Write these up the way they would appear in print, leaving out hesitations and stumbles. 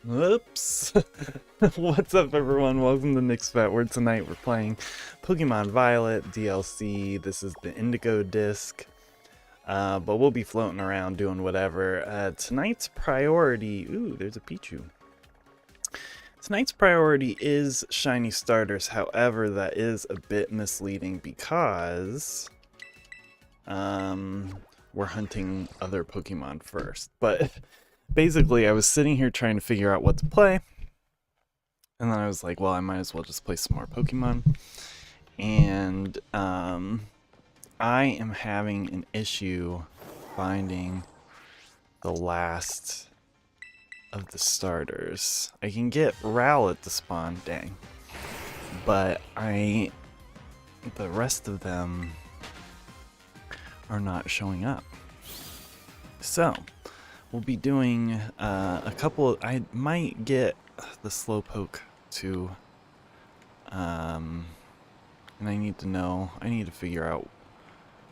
Oops. What's up, everyone? Welcome to Nixphat, where tonight we're playing Pokemon Violet DLC. This is the Indigo Disk, but we'll be floating around doing whatever. Tonight's priority... Ooh, there's a Pichu. Tonight's priority is shiny starters. However, that is a bit misleading because we're hunting other Pokemon first. But basically, I was sitting here trying to figure out what to play, and then I was like, well, I might as well just play some more Pokemon. And I am having an issue finding the last of the starters. I can get Rowlet to spawn, dang, but the rest of them are not showing up. So we'll be doing a couple. I might get the Slowpoke to and I need to figure out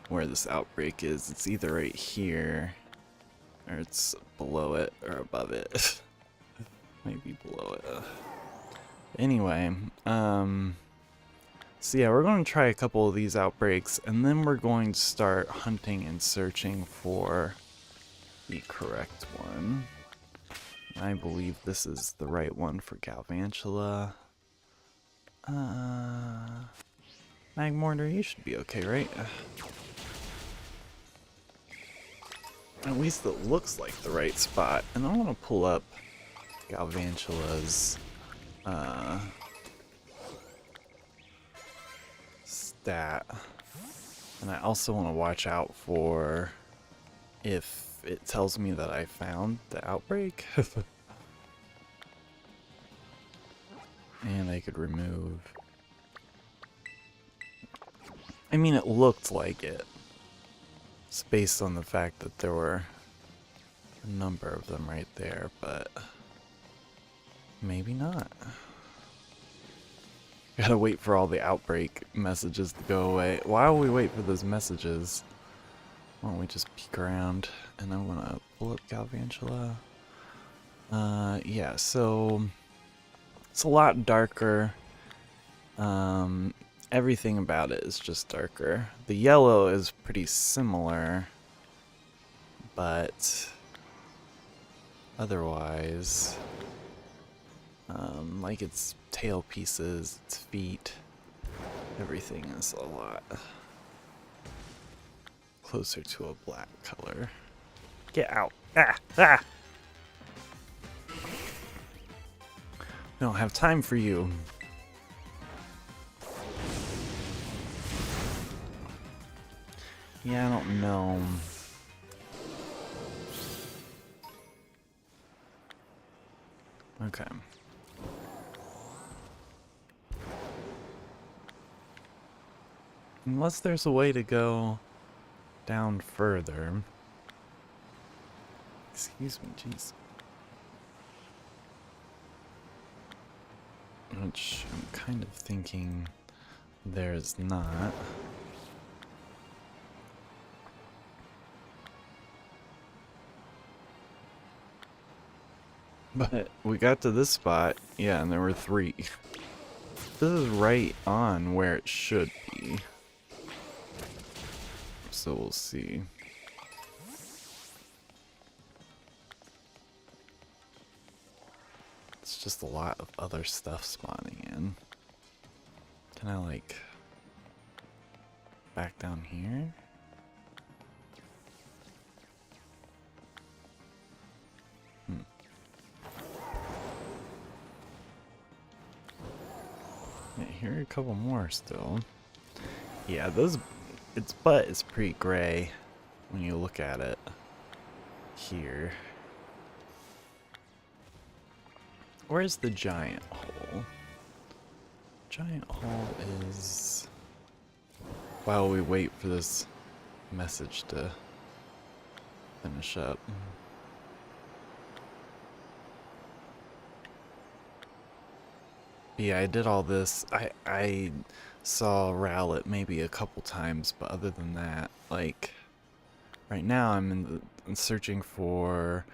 where this outbreak is. It's either right here or it's below it or above it. Maybe below it. Anyway, so yeah, we're going to try a couple of these outbreaks, and then we're going to start hunting and searching for the correct one. I believe this is the right one for Galvantula. Magmortar, you should be okay, right? At least it looks like the right spot. And I want to pull up Galvantula's stat. And I also want to watch out for if it tells me that I found the outbreak. And I could remove... I mean, it looked like it. It's based on the fact that there were a number of them right there, but maybe not. Gotta wait for all the outbreak messages to go away. While we wait for those messages, why don't we just peek around, and I'm gonna pull up Galvantula. Yeah, so it's a lot darker. Everything about it is just darker. The yellow is pretty similar, but otherwise, like its tail pieces, its feet, everything is a lot closer to a black color. Get out. Ah! Ah! I don't have time for you. Yeah, I don't know. Okay. Unless there's a way to go down further. Excuse me, jeez. Which I'm kind of thinking there's not. But we got to this spot, yeah, and there were 3. This is right on where it should be. So we'll see. It's just a lot of other stuff spawning in. Can I, like, back down here? Yeah, here are a couple more still. Yeah, its butt is pretty gray when you look at it here. Where's the giant hole? Giant hole is... While we wait for this message to finish up. Yeah, I did all this. I saw Rowlet maybe a couple times, but other than that, like, right now I'm searching for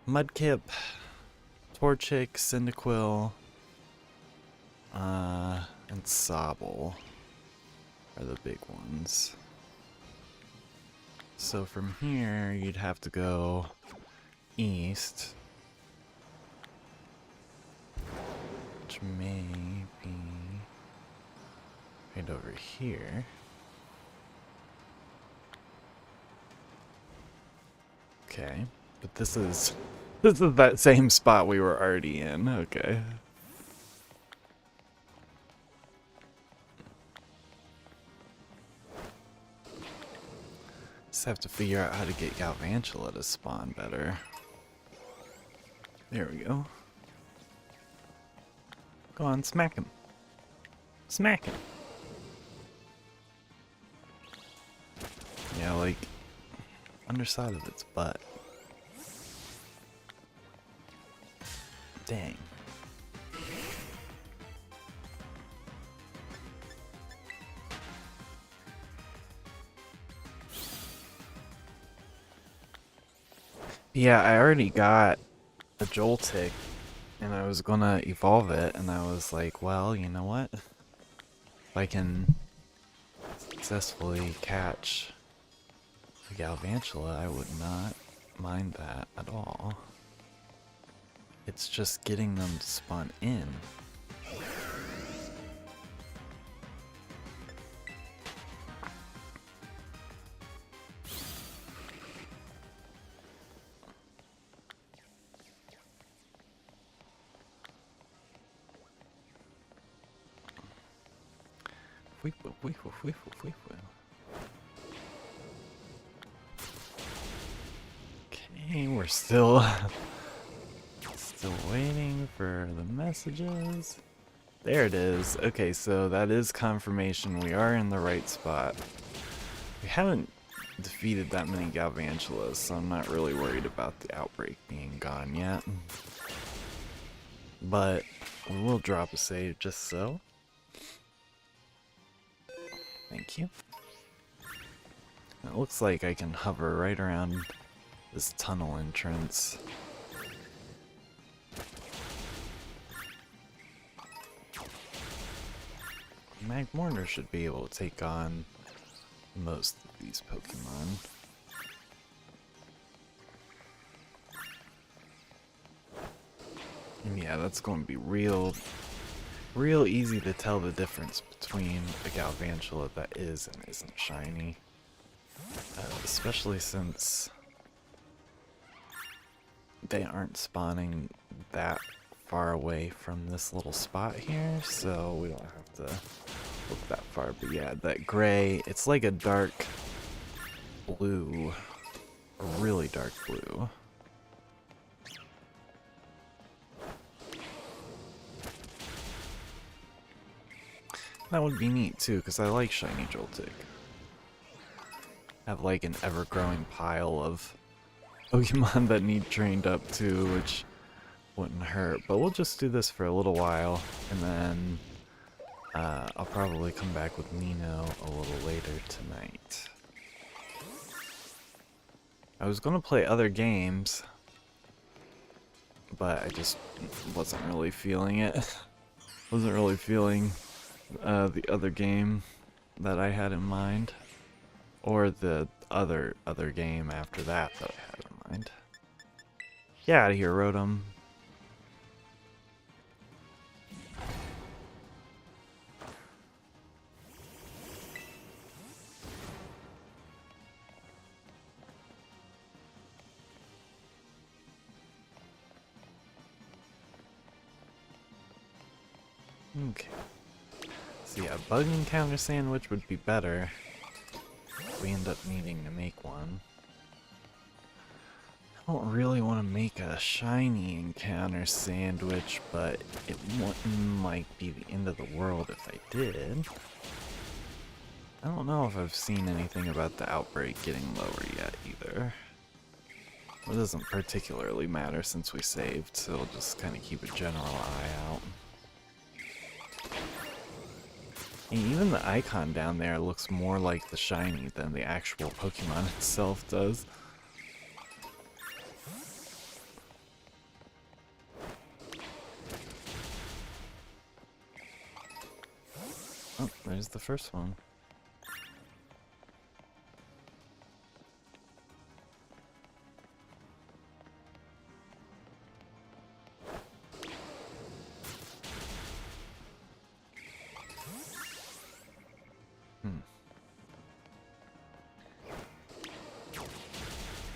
Mudkip, Torchic, Cyndaquil, and Sobble are the big ones. So from here, you'd have to go east, which may be right over here. Okay, but this is that same spot we were already in. Okay. Just have to figure out how to get Galvantula to spawn better. There we go. Go on, smack him. Smack him. Yeah, like underside of its butt. Dang. Yeah, I already got a Joltik, and I was gonna evolve it, and I was like, well, you know what? If I can successfully catch the Galvantula, I would not mind that at all. It's just getting them to spawn in. Okay, we're still waiting for the messages. There it is. Okay, so that is confirmation we are in the right spot. We haven't defeated that many Galvantulas, so I'm not really worried about the outbreak being gone yet. But we will drop a save just so. Thank you. It looks like I can hover right around this tunnel entrance. Magmortar should be able to take on most of these Pokemon. And yeah, that's going to be real easy to tell the difference between a Galvantula that is and isn't shiny. Especially since they aren't spawning that far away from this little spot here, so we don't have to look that far. But yeah, that gray, it's like a dark blue, a really dark blue. That would be neat too, because I like shiny Joltik. Have like an ever-growing pile of Pokemon that need trained up too, which wouldn't hurt. But we'll just do this for a little while, and then I'll probably come back with Nino a little later tonight. I was going to play other games, but I just wasn't really feeling it. Wasn't really feeling the other game that I had in mind, or the other game after that I had in mind. Get out of here, Rotom. Okay. So yeah, a bug encounter sandwich would be better if we end up needing to make one. I don't really want to make a shiny encounter sandwich, but it wouldn't like be the end of the world if I did. I don't know if I've seen anything about the outbreak getting lower yet either. It doesn't particularly matter since we saved, so we'll just kind of keep a general eye out. And even the icon down there looks more like the shiny than the actual Pokemon itself does. Oh, there's the first one.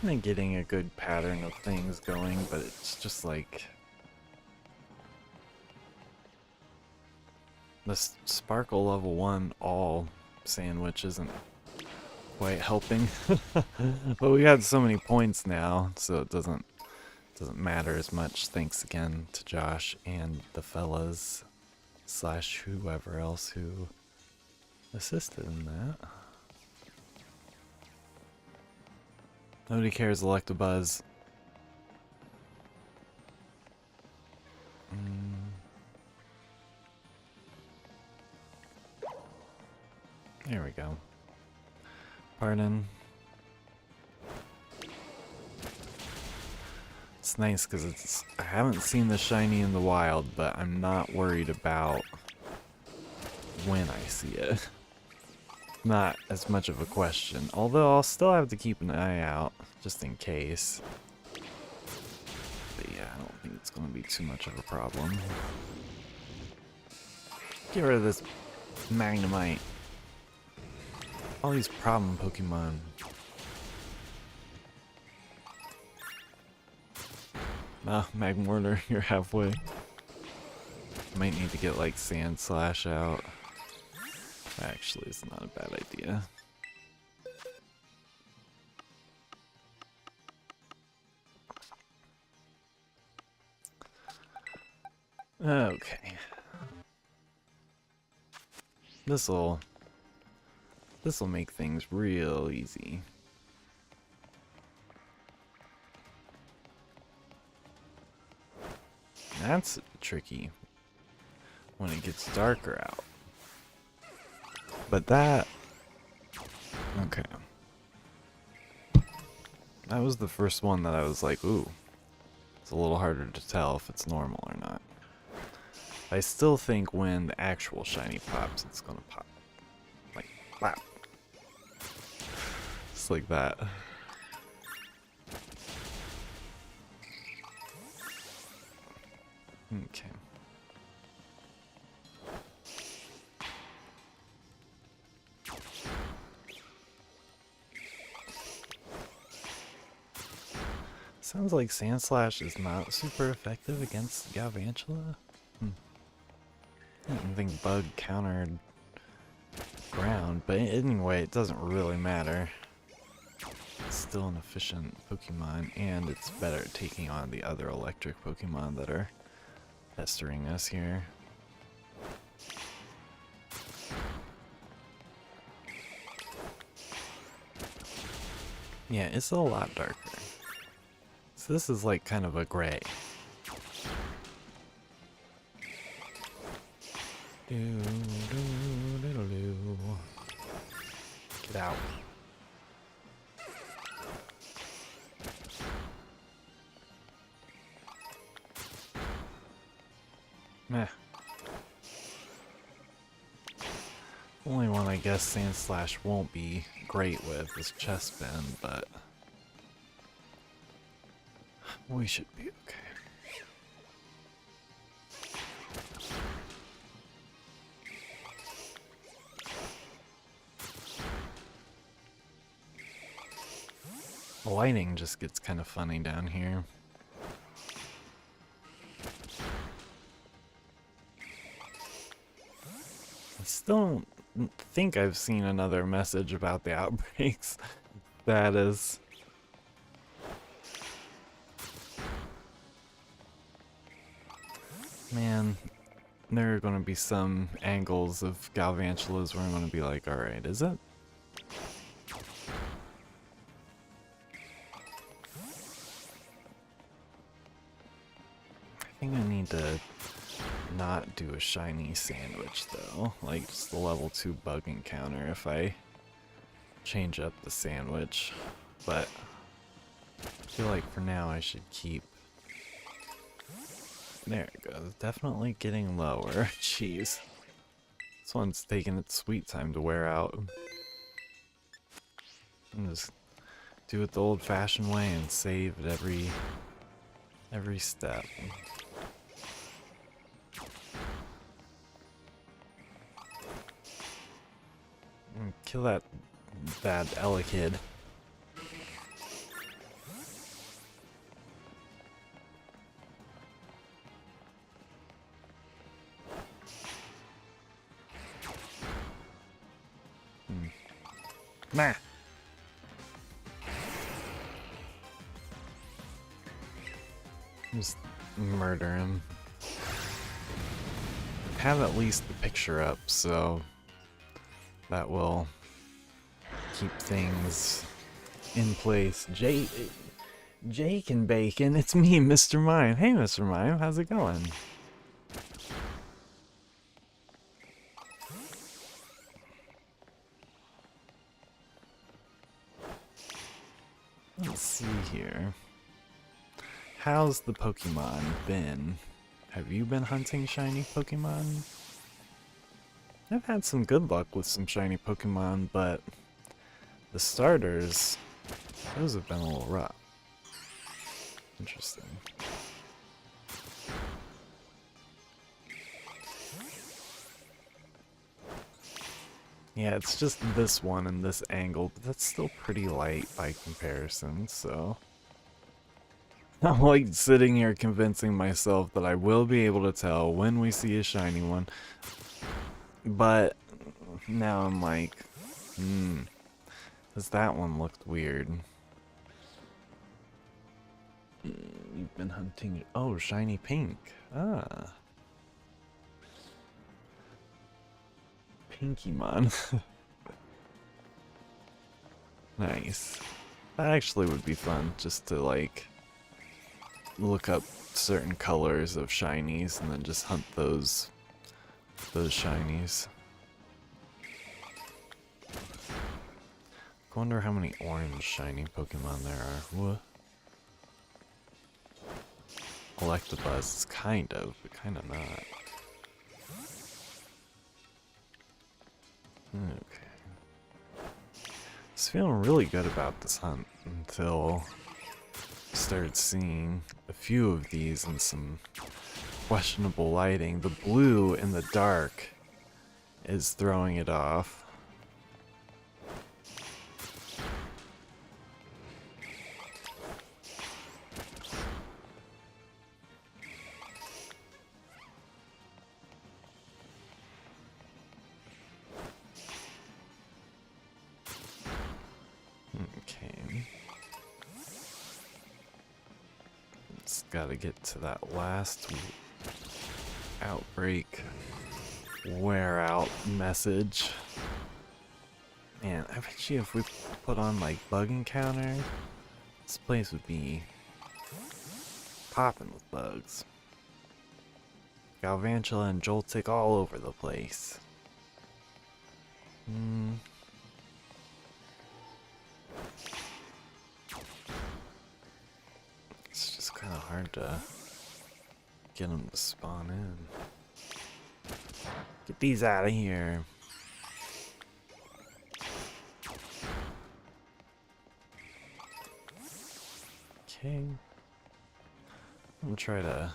I'm getting a good pattern of things going, but it's just like this Sparkle level 1 all sandwich isn't quite helping. But we got so many points now, so it doesn't matter as much. Thanks again to Josh and the fellas / whoever else who assisted in that. Nobody cares, Electabuzz. There we go. Pardon. It's nice because I haven't seen the shiny in the wild, but I'm not worried about when I see it. Not as much of a question, although I'll still have to keep an eye out just in case. But yeah, I don't think it's going to be too much of a problem. Get rid of this Magnemite. All these problem Pokemon. Ah, Magmortar, you're halfway. Might need to get like Sandslash out. Actually, it's not a bad idea. Okay. This'll make things real easy. That's tricky when it gets darker out. But that... Okay. That was the first one that I was like, ooh. It's a little harder to tell if it's normal or not. I still think when the actual shiny pops, it's gonna pop. Like, pop. Just like that. Okay. Sounds like Sandslash is not super effective against Galvantula. I didn't think Bug countered ground, but anyway, it doesn't really matter. It's still an efficient Pokemon, and it's better at taking on the other electric Pokemon that are pestering us here. Yeah, it's a lot darker. So this is like kind of a gray. Get out. Meh. Only one I guess Sandslash won't be great with is Chest Bend, but we should be okay. The lighting just gets kind of funny down here. I still don't think I've seen another message about the outbreaks. That is... Man, there are going to be some angles of Galvantulas where I'm going to be like, alright, is it? I think I need to not do a shiny sandwich though, like just the level 2 bug encounter if I change up the sandwich, but I feel like for now I should keep... There it goes, definitely getting lower. Jeez. This one's taking its sweet time to wear out. And just do it the old-fashioned way and save at every step. Kill that bad Ella kid. Nah. Just murder him. Have at least the picture up, so that will keep things in place. Jake and Bacon, it's me, Mr. Mime. Hey, Mr. Mime, how's it going? Let's see here. How's the Pokemon been? Have you been hunting shiny Pokemon? I've had some good luck with some shiny Pokemon, but the starters, those have been a little rough. Interesting. Yeah, it's just this one and this angle, but that's still pretty light by comparison, so... I'm like sitting here convincing myself that I will be able to tell when we see a shiny one. But now I'm like, because that one looked weird. You've been hunting, oh, shiny pink. Ah. Pinkymon. Nice. That actually would be fun, just to like look up certain colors of shinies and then just hunt those shinies. I wonder how many orange shiny Pokemon there are. What? Electabuzz, kind of, but kind of not. Okay. I was feeling really good about this hunt until I started seeing a few of these in some questionable lighting. The blue in the dark is throwing it off. Okay. Just gotta get to that last outbreak wear out message. Man, I bet you if we put on like bug encounter, this place would be popping with bugs. Galvantula and Joltik all over the place. It's just kind of hard to get them to spawn in. Get these out of here. Okay. I'm gonna try to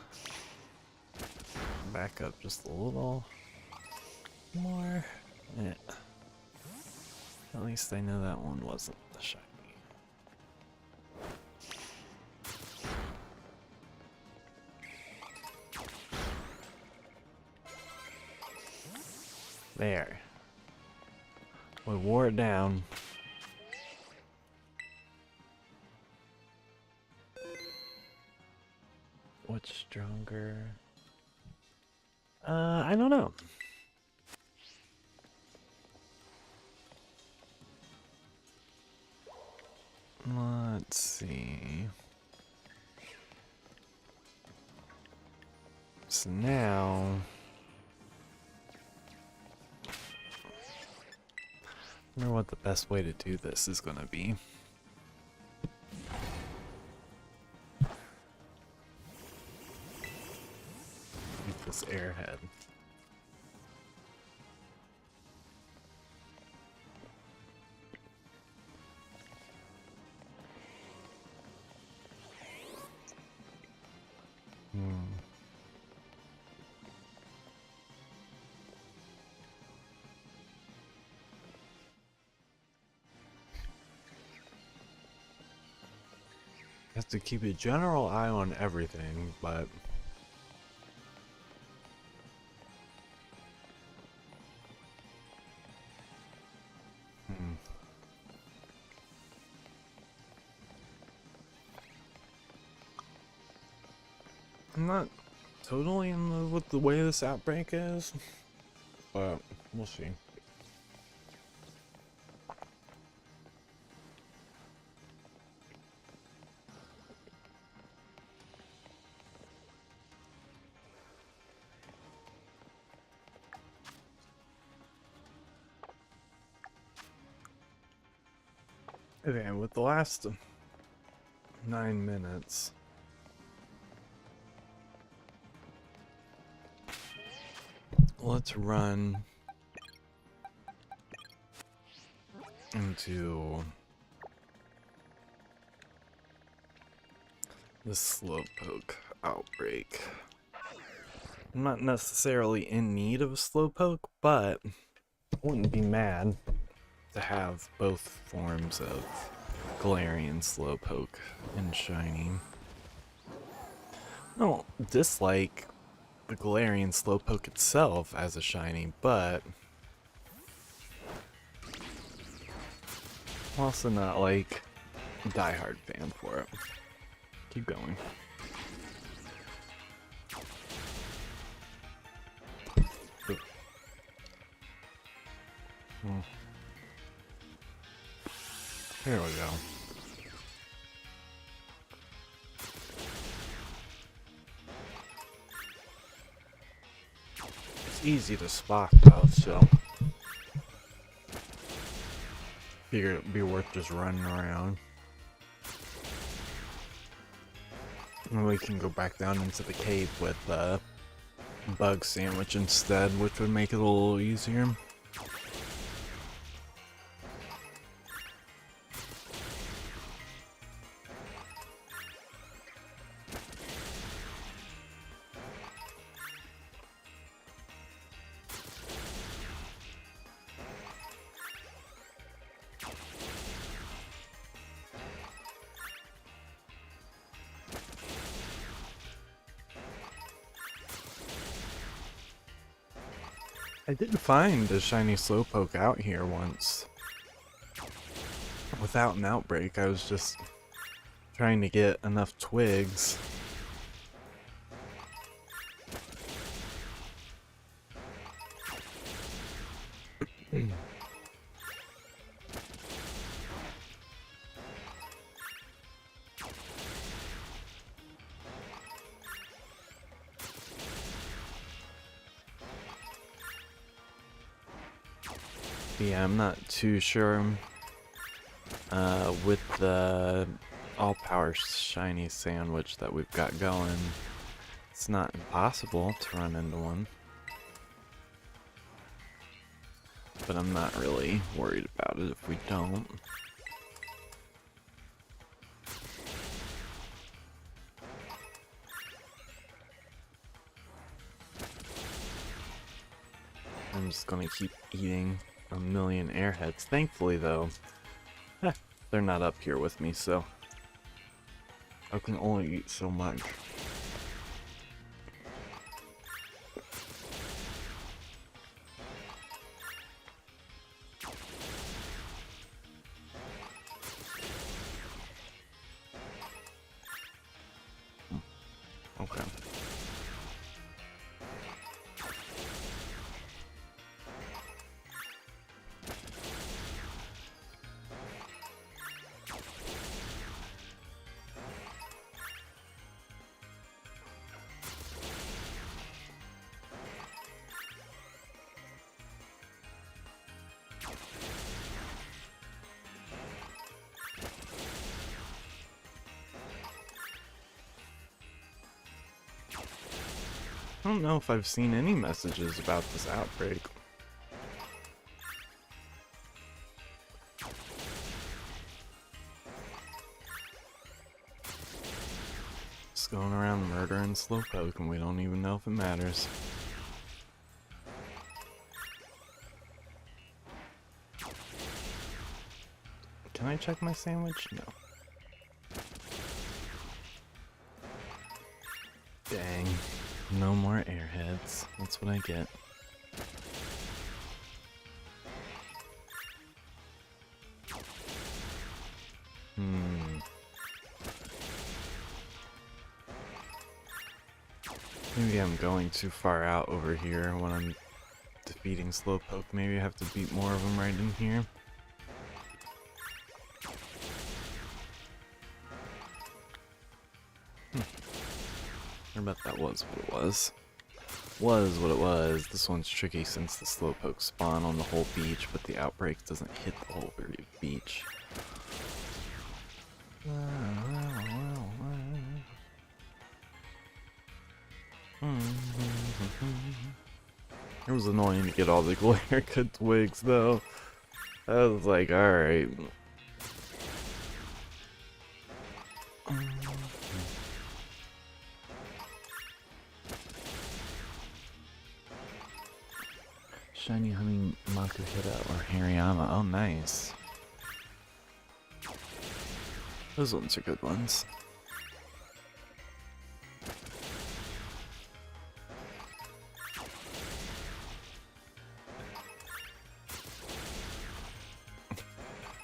back up just a little more. Yeah. At least I know that one wasn't the shiny. There. We wore it down. What's stronger? I don't know. Let's see. So now... I wonder what the best way to do this is going to be. Get this airhead. Have to keep a general eye on everything, but I'm not totally in love with the way this outbreak is, but we'll see. Okay, with the last 9 minutes, let's run into the Slowpoke outbreak. I'm not necessarily in need of a Slowpoke, but I wouldn't be mad to have both forms of Galarian Slowpoke and Shiny. I don't dislike the Galarian Slowpoke itself as a Shiny, but I'm also not like a diehard fan for it. Keep going. Here we go. It's easy to spot though, so figure it'd be worth just running around. And we can go back down into the cave with Bug Sandwich instead, which would make it a little easier. I did find a shiny Slowpoke out here once. Without an outbreak, I was just trying to get enough twigs. Yeah, I'm not too sure with the all-power shiny sandwich that we've got going. It's not impossible to run into one, but I'm not really worried about it if we don't. I'm just gonna keep eating a million airheads. Thankfully, though, they're not up here with me, so I can only eat so much. Okay. I don't know if I've seen any messages about this outbreak. Just going around murdering Slowpoke and we don't even know if it matters. Can I check my sandwich? No. No more airheads. That's what I get. Maybe I'm going too far out over here when I'm defeating Slowpoke. Maybe I have to beat more of them right in here. I bet that was what it was. Was what it was. This one's tricky since the Slowpoke spawn on the whole beach, but the outbreak doesn't hit the whole beach. It was annoying to get all the glare cut twigs though. I was like, alright. Shiny Honey Makuhita or Hariyama. Oh, nice. Those ones are good ones. I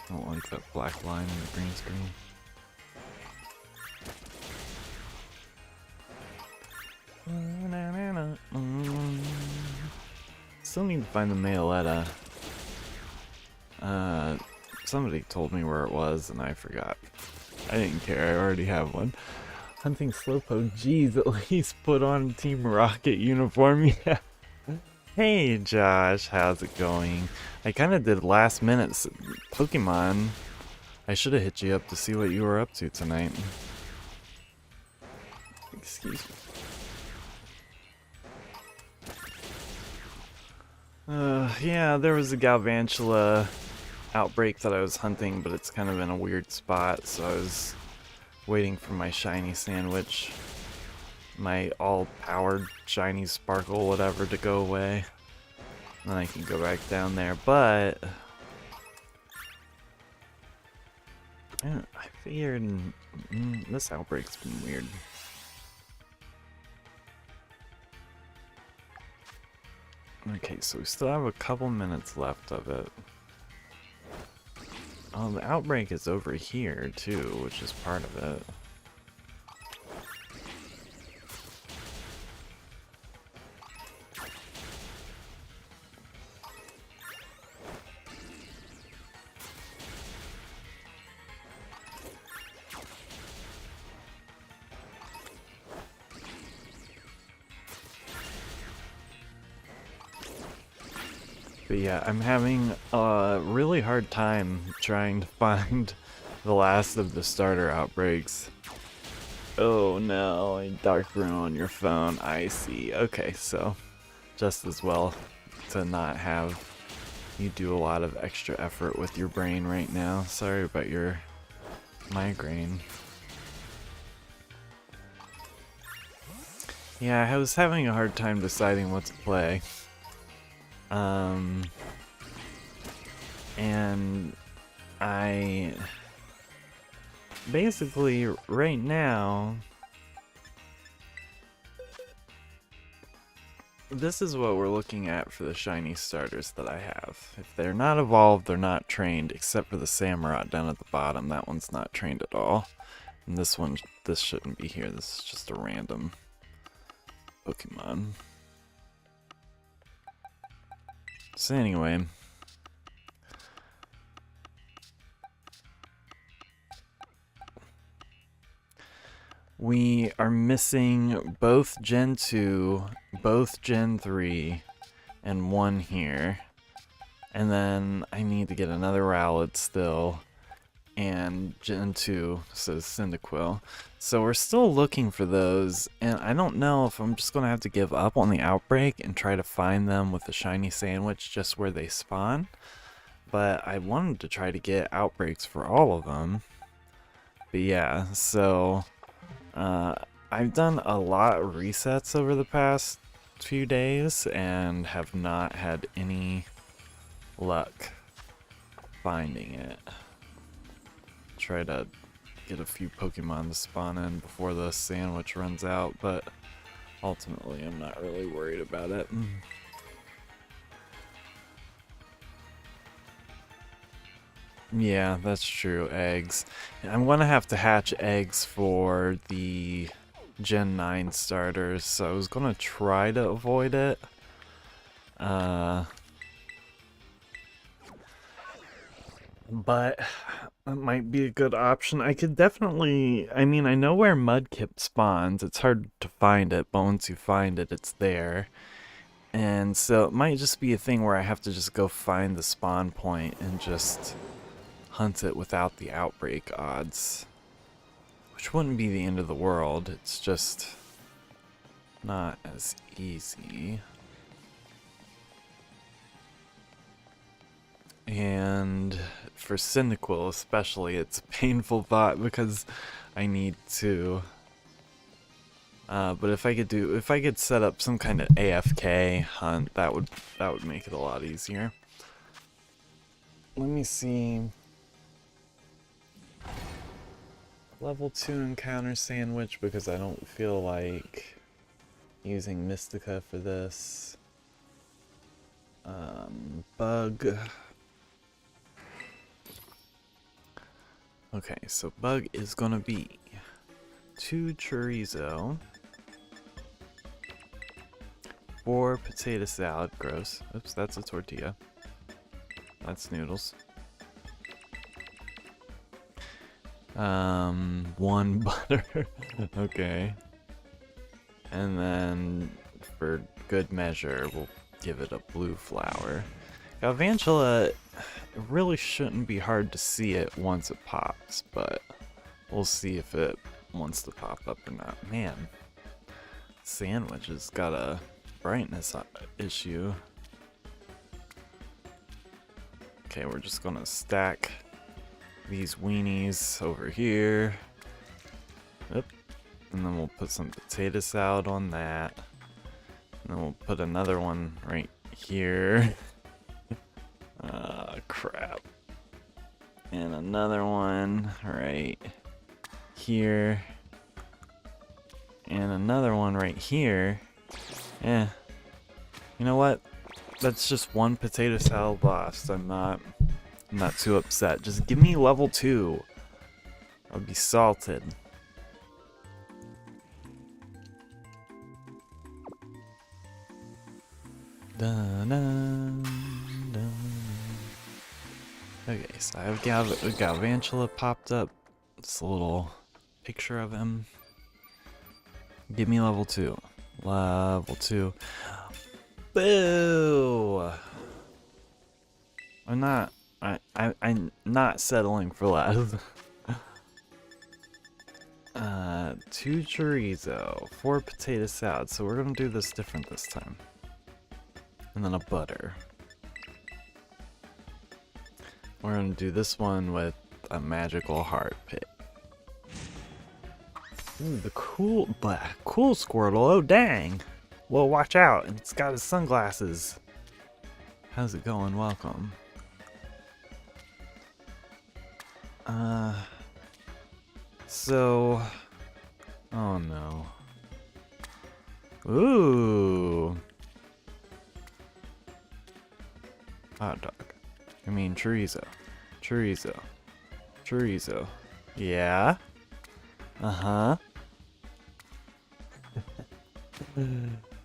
don't like that black line in the green screen. Still need to find the Mayaletta. Somebody told me where it was and I forgot. I didn't care, I already have one. Hunting Slowpoke, jeez, at least put on Team Rocket uniform, yeah. Hey Josh, how's it going? I kinda did last minute Pokemon. I should have hit you up to see what you were up to tonight. Excuse me. Yeah, there was a Galvantula outbreak that I was hunting, but it's kind of in a weird spot, so I was waiting for my shiny sandwich, my all-powered shiny sparkle whatever to go away. And then I can go back down there, but I figured this outbreak's been weird. Okay, so we still have a couple minutes left of it. Oh, the outbreak is over here too, which is part of it. But yeah, I'm having a really hard time trying to find the last of the starter outbreaks. Oh no, a dark room on your phone, I see. Okay, so just as well to not have you do a lot of extra effort with your brain right now. Sorry about your migraine. Yeah, I was having a hard time deciding what to play. And I basically right now this is what we're looking at for the shiny starters that I have. If they're not evolved, they're not trained, except for the Samurott down at the bottom. That one's not trained at all. And this one, this shouldn't be here. This is just a random Pokemon. So anyway, we are missing both Gen 2, both Gen 3, and one here. And then I need to get another Rowlet still, and Gen 2, so Cyndaquil. So we're still looking for those, and I don't know if I'm just going to have to give up on the outbreak and try to find them with the shiny sandwich just where they spawn. But I wanted to try to get outbreaks for all of them. But yeah, so I've done a lot of resets over the past few days and have not had any luck finding it. Try to get a few Pokemon to spawn in before the sandwich runs out, but ultimately, I'm not really worried about it. Yeah, that's true. Eggs. I'm gonna have to hatch eggs for the Gen 9 starters, so I was gonna try to avoid it. But that might be a good option. I could definitely, I mean, I know where Mudkip spawns. It's hard to find it, but once you find it, it's there. And so it might just be a thing where I have to just go find the spawn point and just hunt it without the outbreak odds. Which wouldn't be the end of the world, it's just not as easy. And for Cyndaquil especially, it's a painful thought because I need to. But if I could set up some kind of AFK hunt, that would make it a lot easier. Let me see. Level 2 encounter sandwich because I don't feel like using Mystica for this. Bug. Okay, so bug is gonna be 2 chorizo, 4 potato salad, gross. Oops, that's a tortilla. That's noodles. 1 butter. Okay. And then for good measure, we'll give it a blue flower. Galvantula, it really shouldn't be hard to see it once it pops, but we'll see if it wants to pop up or not. Man, sandwich has got a brightness issue. Okay, we're just gonna stack these weenies over here. Yep. And then we'll put some potato salad on that. And then we'll put another one right here. Crap. And another one right here. And another one right here. Eh. You know what? That's just 1 potato salad lost. I'm not too upset. Just give me level 2. I'll be salted. Dun, dun, dun. Okay, so I've got Galvantula popped up. It's a little picture of him. Give me level 2. Level 2. Boo! I'm not settling for less. 2 chorizo, 4 potato salad. So we're gonna do this different this time. And then a butter. We're gonna do this one with a magical heart pit. Ooh, the cool Squirtle. Oh dang! Well, watch out! It's got his sunglasses. How's it going? Welcome. So, oh no. Ooh. Hot dog. I mean chorizo. Chorizo. Chorizo. Yeah. Uh-huh.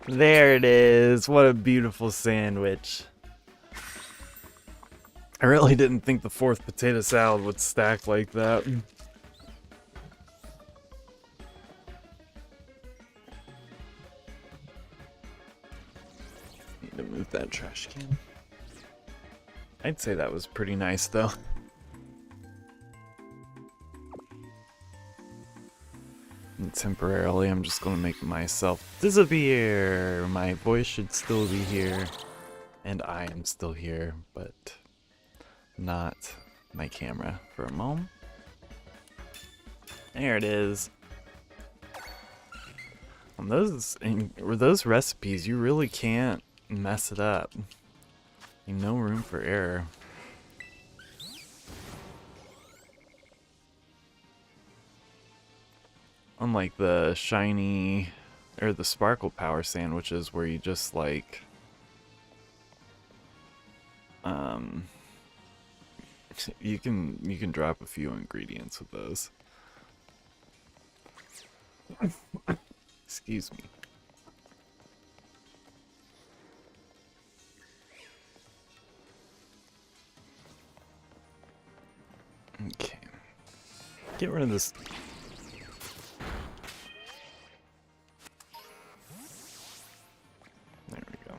There it is. What a beautiful sandwich. I really didn't think the 4th potato salad would stack like that. Need to move that trash can. I'd say that was pretty nice though. And temporarily, I'm just gonna make myself disappear. My voice should still be here, and I am still here, but not my camera for a moment. There it is. On those recipes, you really can't mess it up. No room for error. Unlike the shiny or the Sparkle Power sandwiches where you just like um you can drop a few ingredients with those. Excuse me. Okay. Get rid of this. There we go.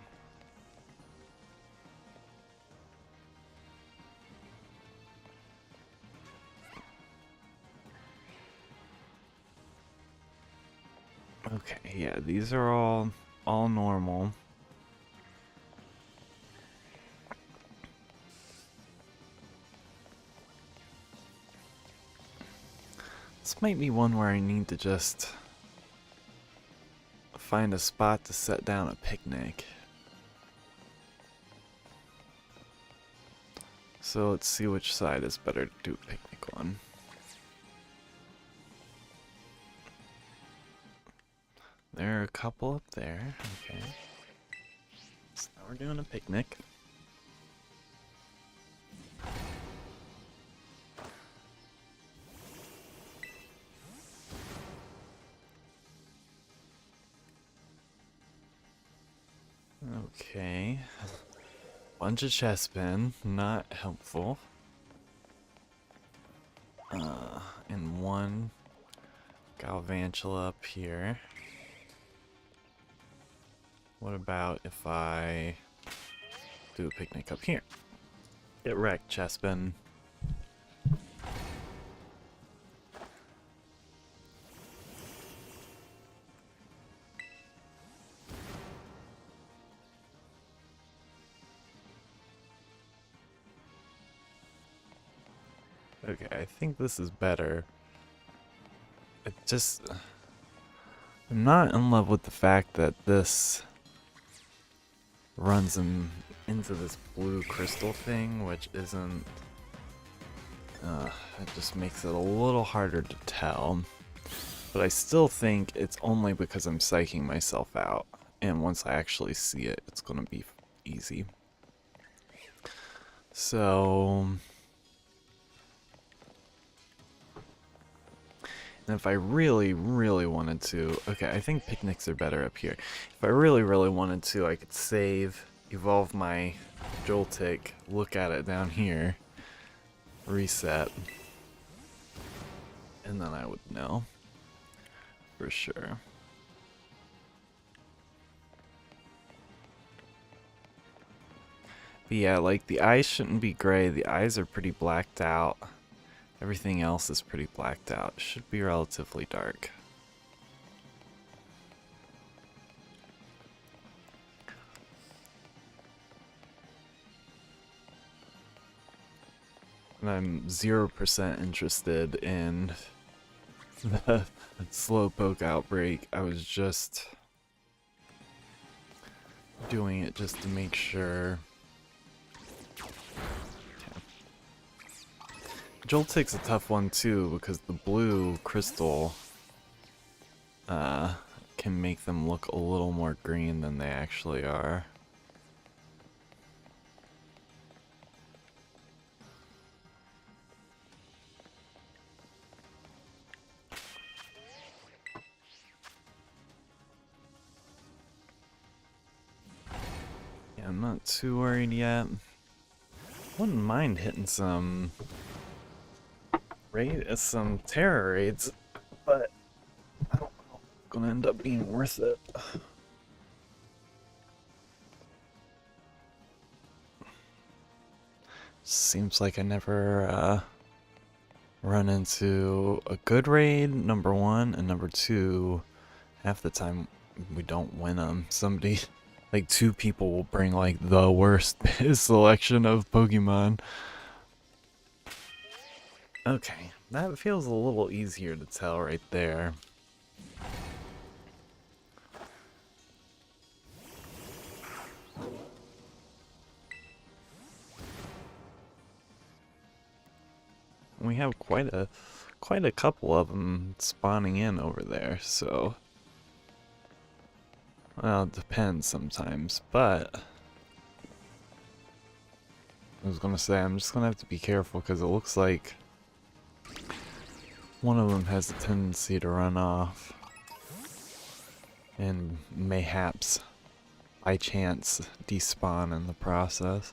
Okay, yeah, these are all normal. This might be one where I need to just find a spot to set down a picnic. So let's see which side is better to do a picnic on. There are a couple up there. Okay. So now we're doing a picnic. Okay. Bunch of chestmen, not helpful. And one Galvantula up here. What about if I do a picnic up here? Get wrecked, chestmen. Okay, I think this is better. I'm not in love with the fact that this runs him into this blue crystal thing, which isn't, it just makes it a little harder to tell. But I still think it's only because I'm psyching myself out, and once I actually see it, it's gonna be easy. So, and if I really, really wanted to, okay, I think picnics are better up here. If I really, really wanted to, I could save, evolve my Joltik, look at it down here, reset, and then I would know for sure. But yeah, like the eyes shouldn't be gray. The eyes are pretty blacked out. Everything else is pretty blacked out. It should be relatively dark. And I'm 0% interested in the Slowpoke outbreak. I was just doing it just to make sure. Joltik's a tough one too because the blue crystal can make them look a little more green than they actually are. Yeah, I'm not too worried yet. Wouldn't mind hitting some some terror raids, but I don't know if it's gonna end up being worth it. Seems like I never run into a good raid, number one, and number two, half the time we don't win them. Somebody, like 2 people will bring like the worst selection of Pokemon. Okay, that feels a little easier to tell right there. We have quite a couple of them spawning in over there, so Well, it depends sometimes, but I was gonna say I'm just gonna have to be careful because it looks like one of them has a tendency to run off and mayhaps by chance despawn in the process.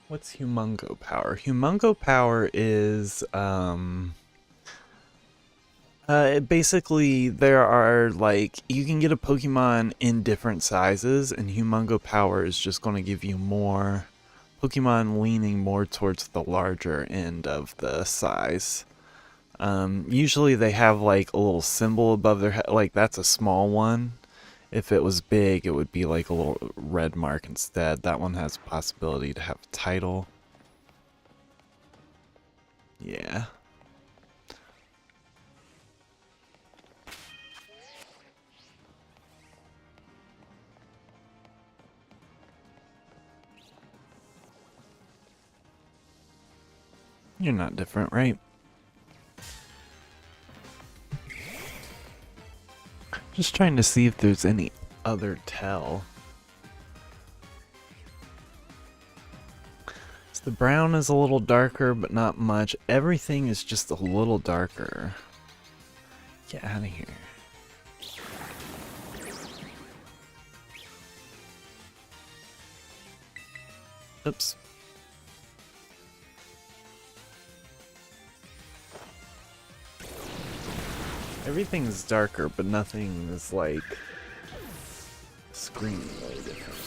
What's Humongo Power? Humongo Power is, basically there are, like, you can get a Pokemon in different sizes, and Humongo Power is just going to give you more Pokemon leaning more towards the larger end of the size. Usually they have, like, a little symbol above their head, like, that's a small one. If it was big, it would be like a little red mark instead. That one has a possibility to have a title. Yeah. You're not different, right? Just trying to see if there's any other tell. So the brown is a little darker, but not much. Everything is just a little darker. Get out of here. Oops. Everything is darker, but nothing is like screamingly different.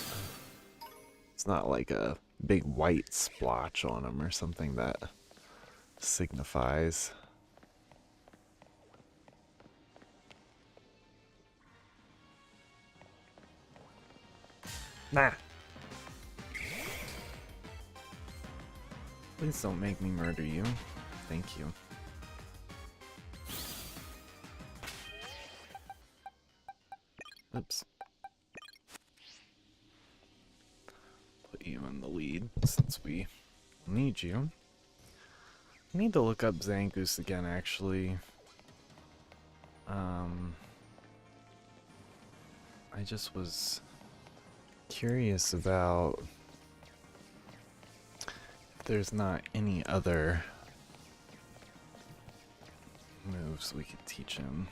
It's not like a big white splotch on them or something that signifies. Nah. Please don't make me murder you. Thank you. Oops. Put you in the lead since we need you. I need to look up Zangoose again, actually. I just was curious about if there's not any other moves we could teach him.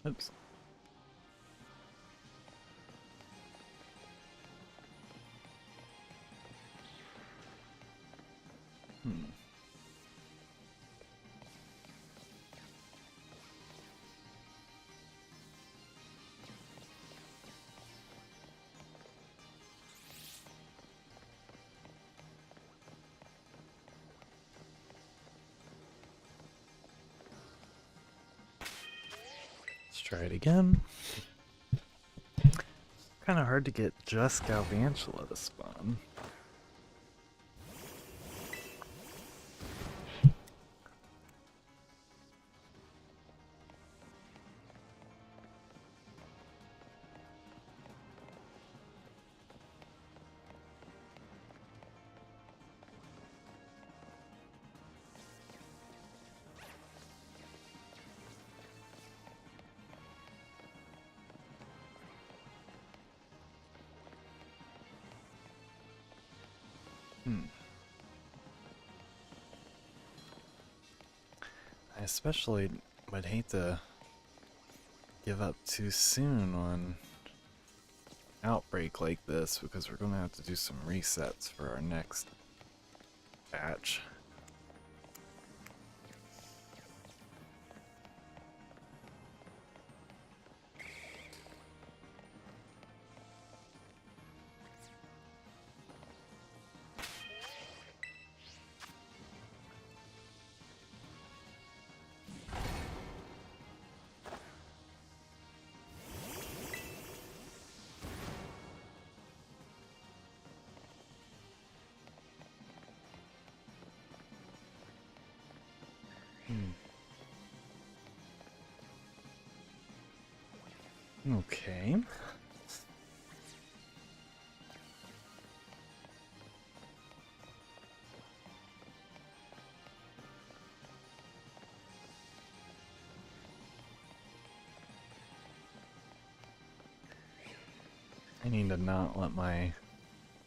Oops. Let's try it again. Kind of hard to get just Galvantula to spawn. I especially would hate to give up too soon on outbreak like this because we're going to have to do some resets for our next batch. Okay. I need to not let my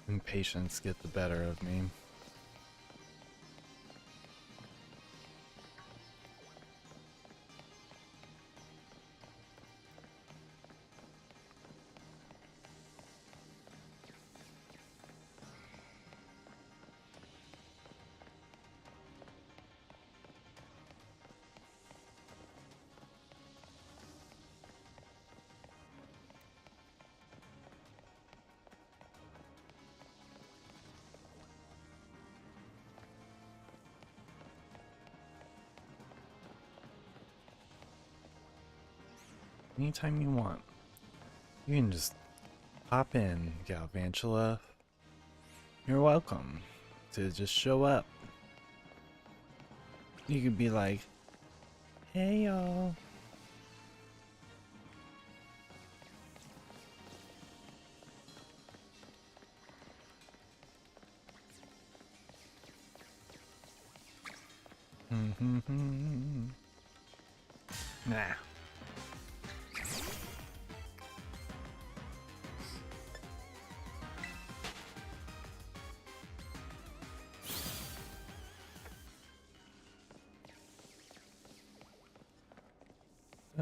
impatience get the better of me. Anytime you want. You can just hop in, Galvantula. You're welcome to just show up. You could be like, hey y'all. Nah.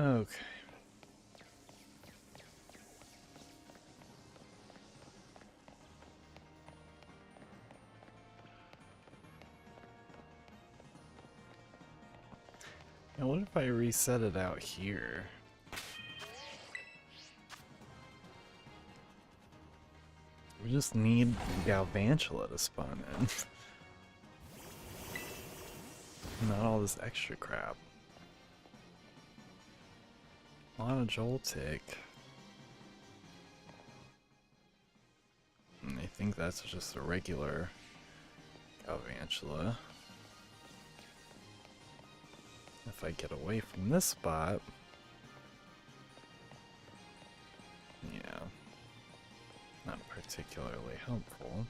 Okay. Now what if I reset it out here? We just need Galvantula to spawn in. Not all this extra crap. A lot of Joltik. And I think that's just a regular Galvantula. If I get away from this spot... yeah. Not particularly helpful.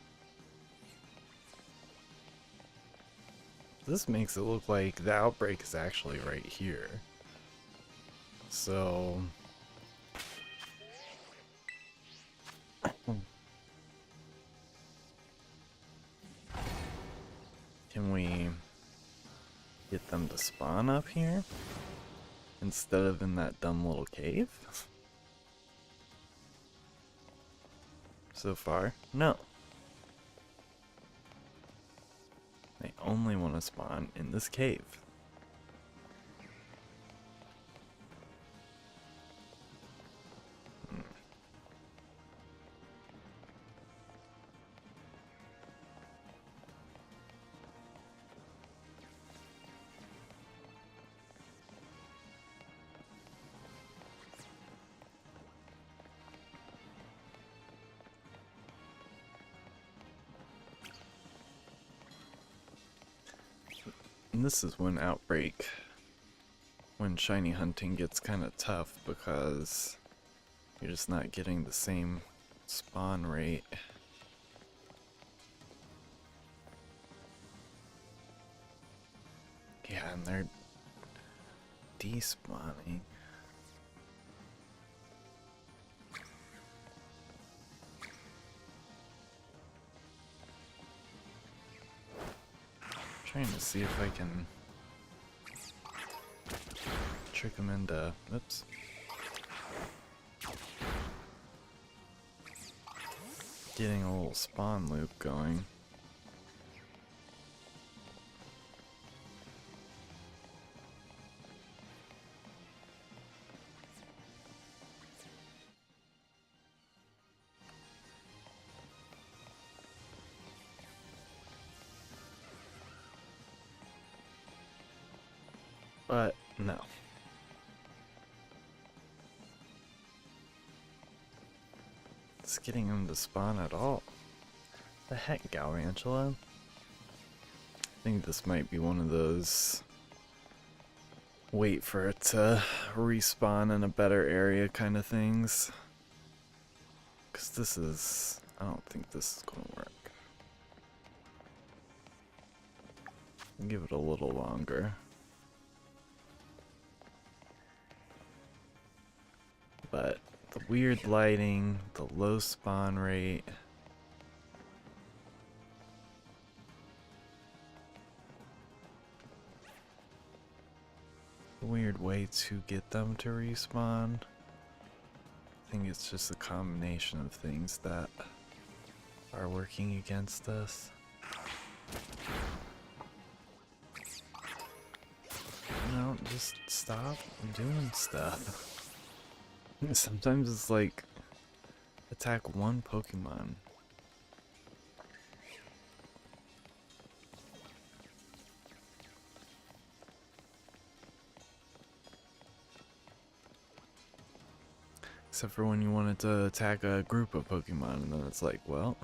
This makes it look like the outbreak is actually right here. So... can we get them to spawn up here instead of in that dumb little cave? So far, no. They only want to spawn in this cave. And this is when when shiny hunting gets kind of tough because you're just not getting the same spawn rate. Yeah, and they're despawning. Trying to see if I can trick them into, oops. Getting a little spawn loop going. But no. It's getting him to spawn at all. The heck, Galvantula? I think this might be one of those wait for it to respawn in a better area kind of things. Because this is... I don't think this is going to work. Give it a little longer. But the weird lighting, the low spawn rate... weird way to get them to respawn. I think it's just a combination of things that are working against us. No, just stop doing stuff. Sometimes it's like attack one Pokemon. Except for when you wanted to attack a group of Pokemon, and then it's like, well...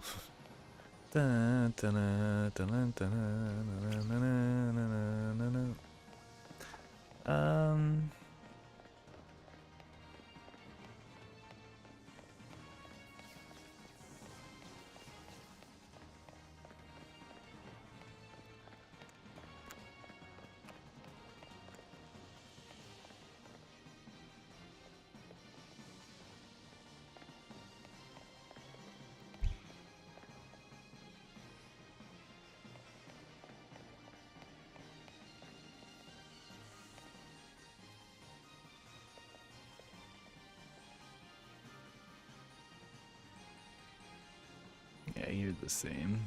yeah, you're the same.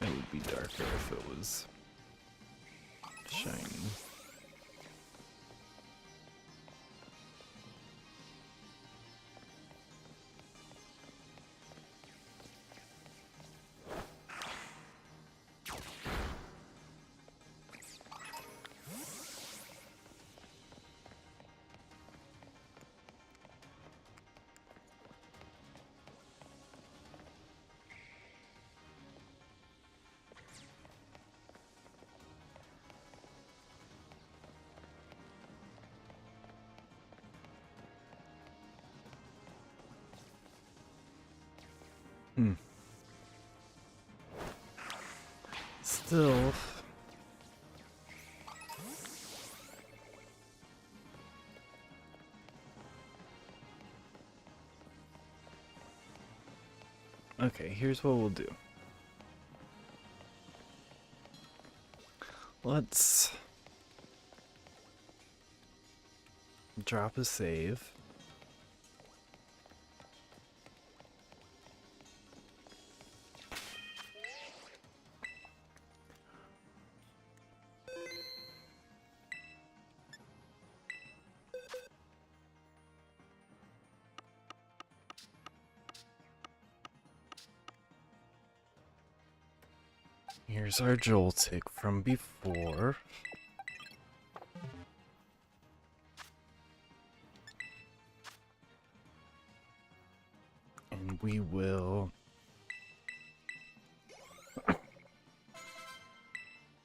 It would be darker if it was shiny. Still... Okay, here's what we'll do. Let's drop a save. Here's our Joltik from before. And we will...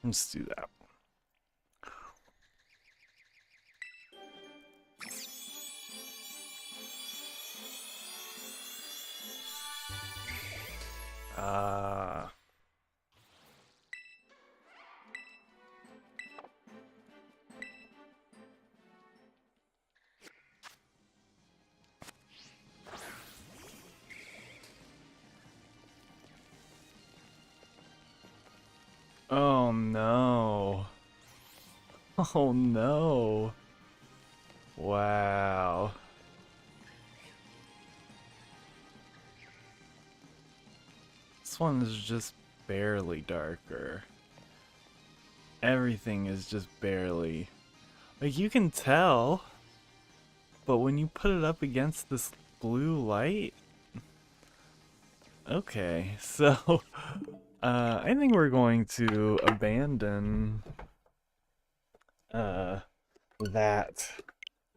Let's do that. Oh no. Oh no. Wow. This one is just barely darker. Everything is just barely... Like, you can tell, but when you put it up against this blue light... Okay, so... I think we're going to abandon that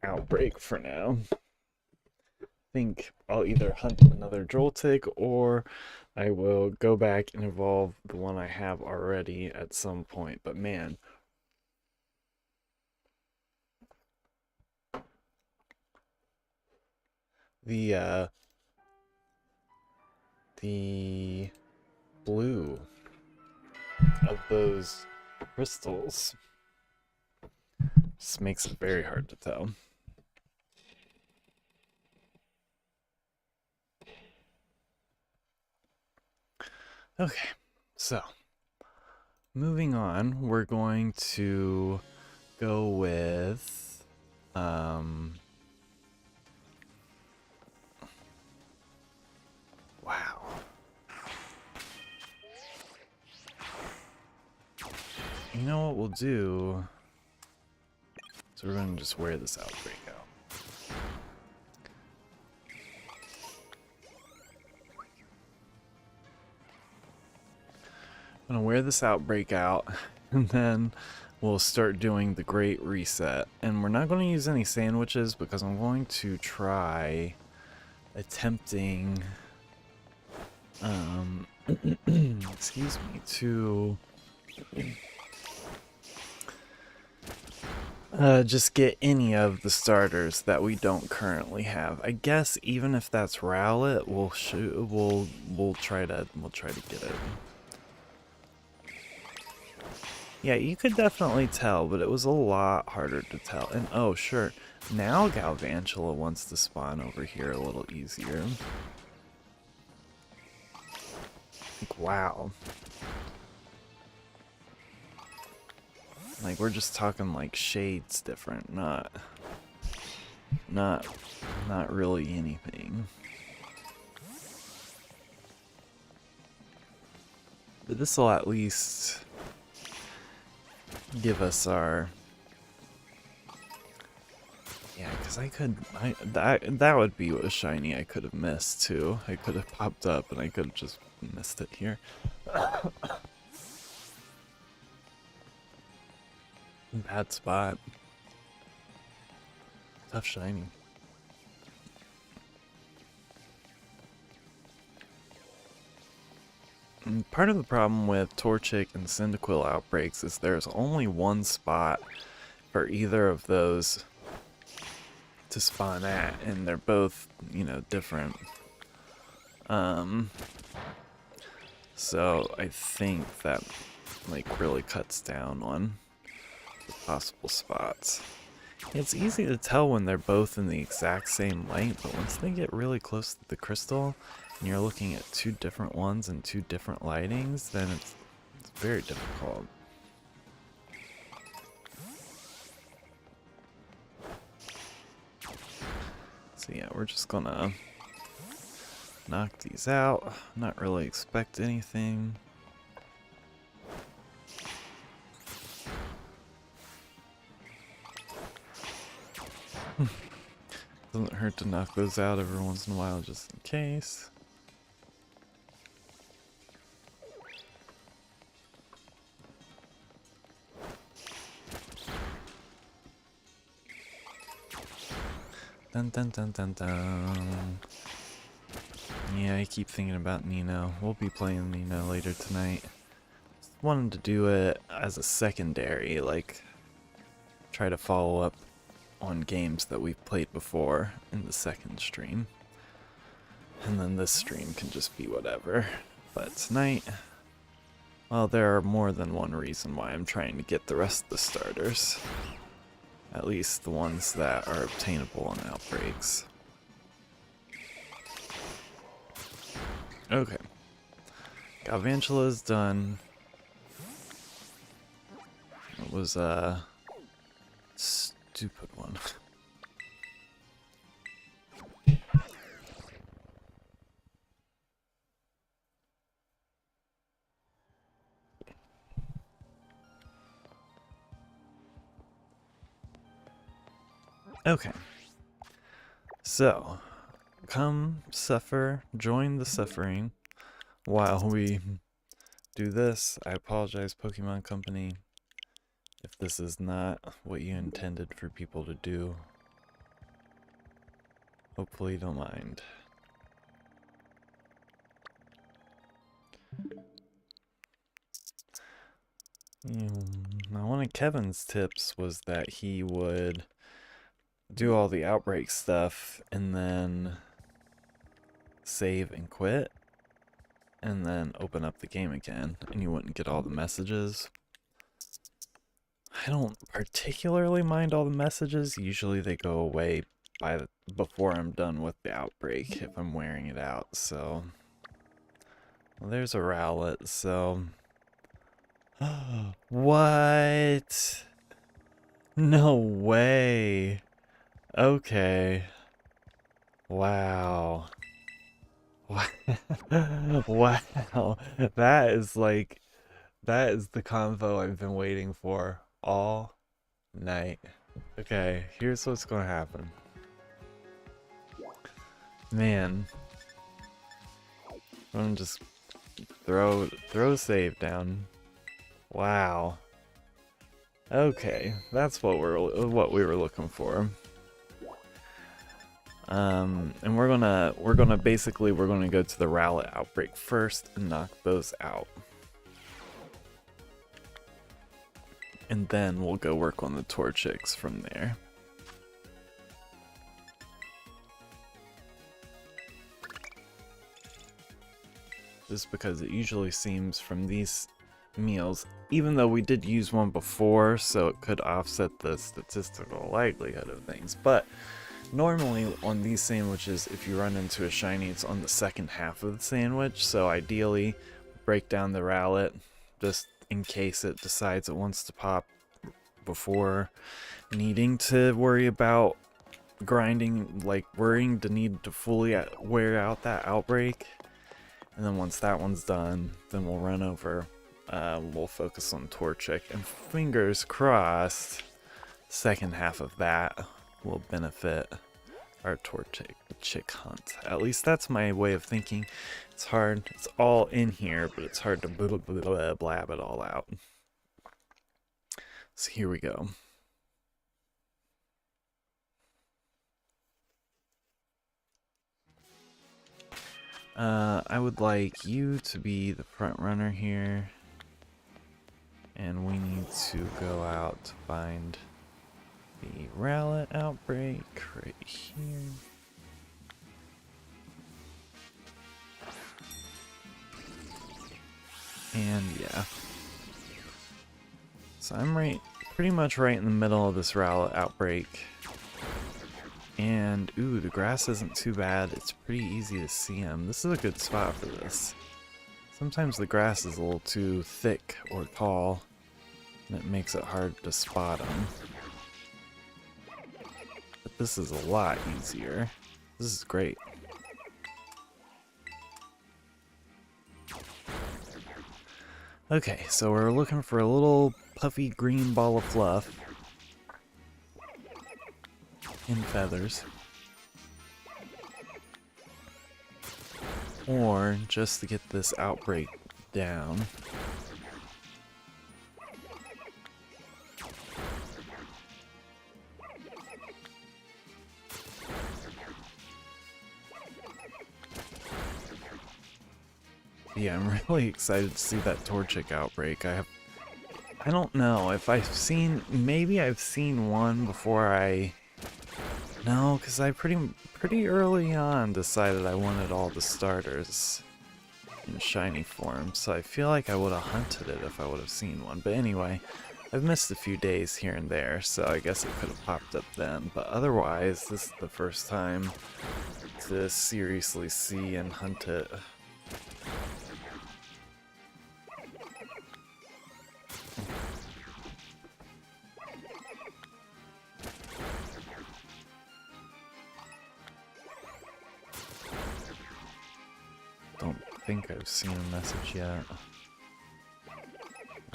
outbreak for now. I think I'll either hunt another Joltik or I will go back and evolve the one I have already at some point. But man, the blue of those crystals. Just makes it very hard to tell. Okay, so moving on, we're going to go with wow. You know what we'll do? So we're going to just wear this outbreak out. I'm going to wear this outbreak out, and then we'll start doing the Great Reset. And we're not going to use any sandwiches because I'm going to try attempting, excuse me, to just get any of the starters that we don't currently have. I guess even if that's Rowlet, we'll try to get it. Yeah, you could definitely tell, but it was a lot harder to tell. And oh, sure, now Galvantula wants to spawn over here a little easier. Like, wow. Like, we're just talking like shades different, not really anything. But this will at least give us our, yeah, because that would be a shiny I could have missed too. I could have popped up and I could have just missed it here. Bad spot. Tough shiny. And part of the problem with Torchic and Cyndaquil outbreaks is there's only one spot for either of those to spawn at, and they're both, you know, different. So I think that like really cuts down on the possible spots. It's easy to tell when they're both in the exact same light, but once they get really close to the crystal and you're looking at two different ones and two different lightings, then it's very difficult. So yeah, we're just gonna knock these out, not really expect anything. Doesn't hurt to knock those out every once in a while just in case. Dun dun dun dun dun. Yeah, I keep thinking about Nino. We'll be playing Nino later tonight. Just wanted to do it as a secondary, like try to follow up on games that we've played before in the second stream. And then this stream can just be whatever. But tonight, well, there are more than one reason why I'm trying to get the rest of the starters. At least the ones that are obtainable on outbreaks. Okay. Galvantula is done. It was a stupid one. Okay. So, come suffer, join the suffering while we do this. I apologize, Pokemon Company, if this is not what you intended for people to do. Hopefully you don't mind. Now, one of Kevin's tips was that he would do all the outbreak stuff and then save and quit, and then open up the game again, and you wouldn't get all the messages. I don't particularly mind all the messages. Usually they go away before I'm done with the outbreak if I'm wearing it out. So, well, there's a Rowlet. So, what? No way. Okay. Wow. Wow. That is the convo I've been waiting for all night. Okay, here's what's gonna happen. Man. I'm gonna just throw save down. Wow. Okay, that's what we were looking for. And we're gonna go to the Rowlet outbreak first and knock those out. And then we'll go work on the Torchics from there. Just because it usually seems from these meals, even though we did use one before, so it could offset the statistical likelihood of things, but normally on these sandwiches, if you run into a shiny, it's on the second half of the sandwich, so ideally break down the Rowlet just in case it decides it wants to pop before needing to worry about grinding, like worrying to need to fully wear out that outbreak. And then once that one's done, then we'll run over, we'll focus on Torchic, and fingers crossed, second half of that will benefit our Torchic hunt. At least that's my way of thinking. It's hard, it's all in here, but it's hard to blab it all out. So here we go. I would like you to be the front runner here, and we need to go out to find the Rowlet outbreak right here. And yeah. So I'm pretty much right in the middle of this Rowlet outbreak. And, ooh, the grass isn't too bad. It's pretty easy to see him. This is a good spot for this. Sometimes the grass is a little too thick or tall, and it makes it hard to spot him. But this is a lot easier. This is great. Okay, so we're looking for a little puffy green ball of fluff. In feathers. Or just to get this outbreak down. Yeah, I'm really excited to see that Torchic outbreak. I don't know if maybe I've seen one before No, because I pretty early on decided I wanted all the starters in shiny form, so I feel like I would have hunted it if I would have seen one. But anyway, I've missed a few days here and there, so I guess it could have popped up then. But otherwise, this is the first time to seriously see and hunt it. I think I've seen a message yet.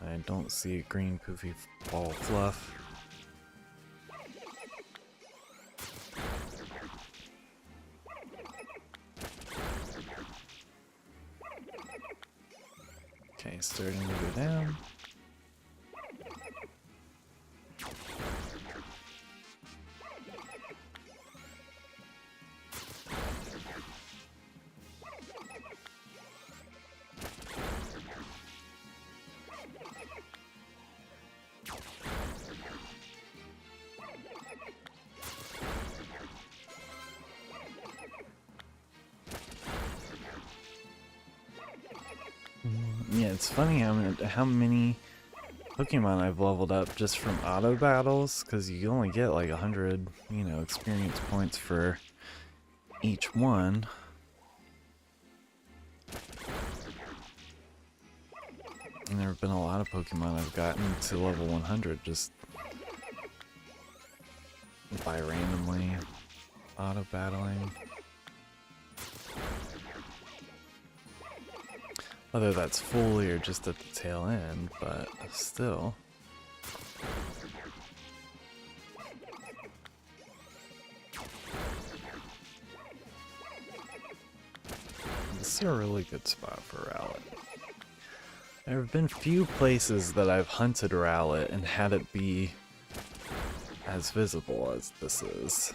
I don't see a green poofy ball fluff. Okay, starting to go down. It's funny how many Pokemon I've leveled up just from auto battles, because you only get like 100, you know, experience points for each one. And there have been a lot of Pokemon I've gotten to level 100 just by randomly auto battling. Whether that's fully or just at the tail end, but still. This is a really good spot for Rowlet. There have been few places that I've hunted Rowlet and had it be as visible as this is.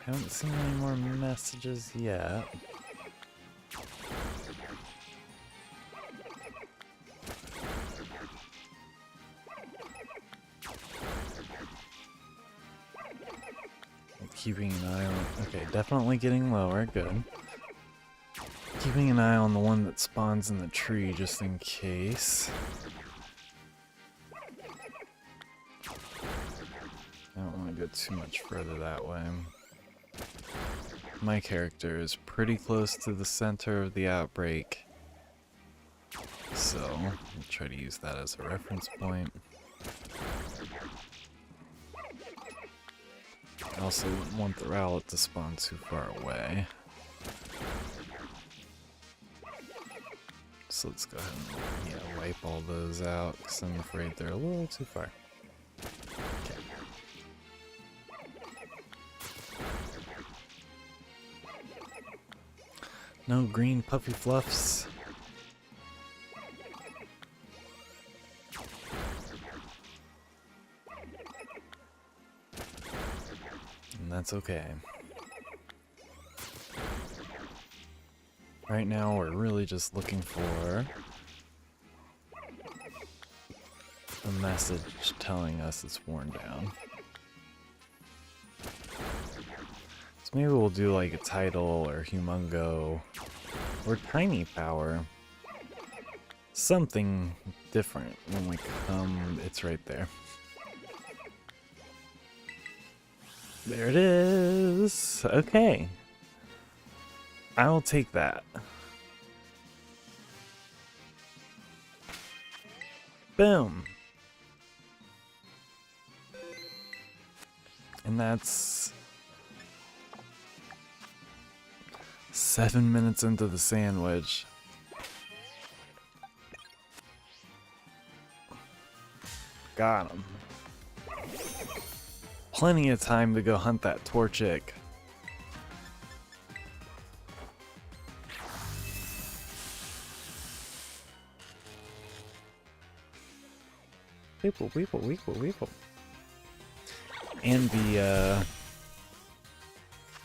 Haven't seen any more messages yet. Keeping an eye on... Okay, definitely getting lower, good. Keeping an eye on the one that spawns in the tree just in case. I don't want to go too much further that way. My character is pretty close to the center of the outbreak, so I'll try to use that as a reference point. I also wouldn't want the Rowlet to spawn too far away. So let's go ahead and wipe all those out, because I'm afraid they're a little too far. Okay. No green puffy fluffs. And that's okay. Right now we're really just looking for a message telling us it's worn down. So maybe we'll do like a title or humongo or tiny power. Something different when we come. It's right there. There it is. Okay. I'll take that. Boom. And that's 7 minutes into the sandwich. Got him. Plenty of time to go hunt that Torchic. Weeple, weeple, weeple, weeple. And the,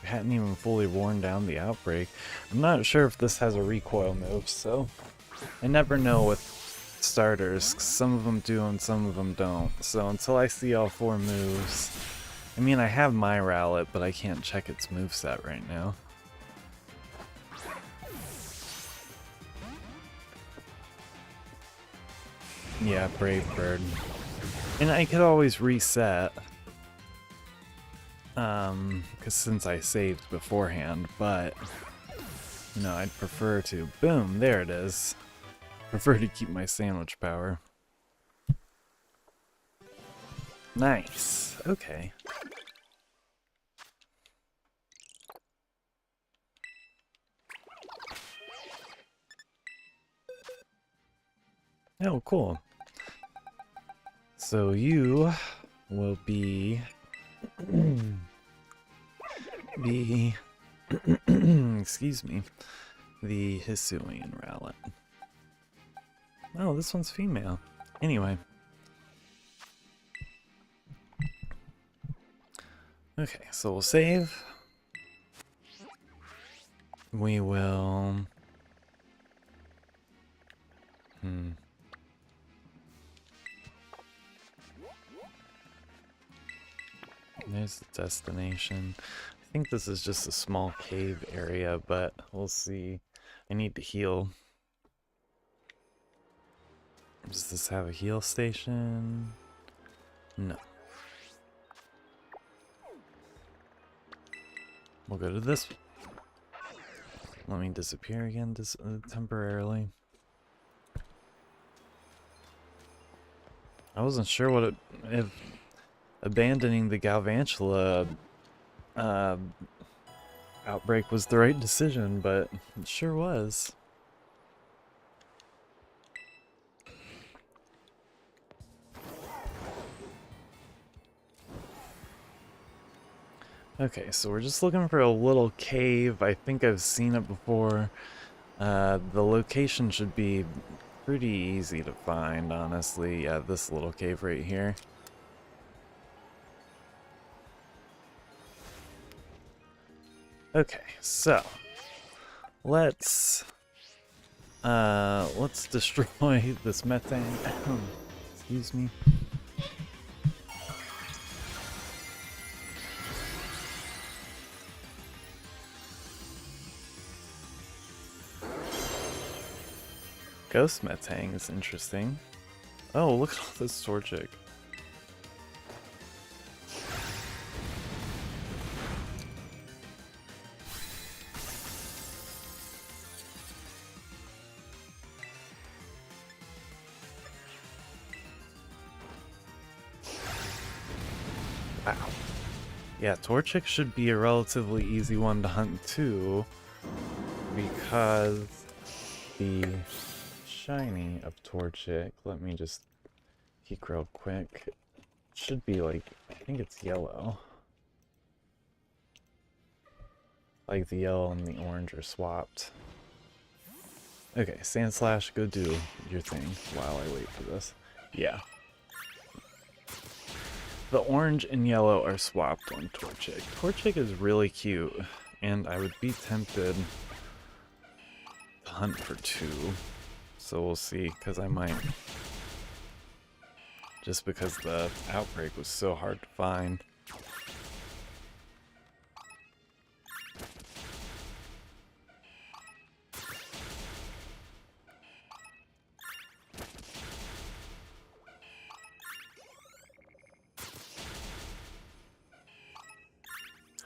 hadn't even fully worn down the outbreak. I'm not sure if this has a recoil move, so I never know with starters. Some of them do and some of them don't. So until I see all 4 moves, I mean, I have my Rowlet, but I can't check its moveset right now. Yeah, Brave Bird. And I could always reset. Because since I saved beforehand, but, you know, I'd prefer to. Boom, there it is. Prefer to keep my sandwich power. Nice. Okay. Oh, cool. So you will be the excuse me, the Hisuian Rowlet. Oh, this one's female. Anyway. Okay, so we'll save. We will... There's the destination. I think this is just a small cave area, but we'll see. I need to heal. Does this have a heal station? No. We'll go to this one. Let me disappear again temporarily. I wasn't sure if abandoning the Galvantula outbreak was the right decision, but it sure was. Okay, so we're just looking for a little cave. I think I've seen it before. The location should be pretty easy to find, honestly. Yeah, this little cave right here. Okay, so let's destroy this methane. Excuse me. Ghost Metang is interesting. Oh, look at all this Torchic. Wow. Yeah, Torchic should be a relatively easy one to hunt too, because the shiny of Torchic, let me just peek real quick, should be like, I think it's yellow. Like the yellow and the orange are swapped. Okay, Sandslash, go do your thing while I wait for this. Yeah. The orange and yellow are swapped on Torchic. Torchic is really cute, and I would be tempted to hunt for two. So we'll see, because I might. Just because the outbreak was so hard to find.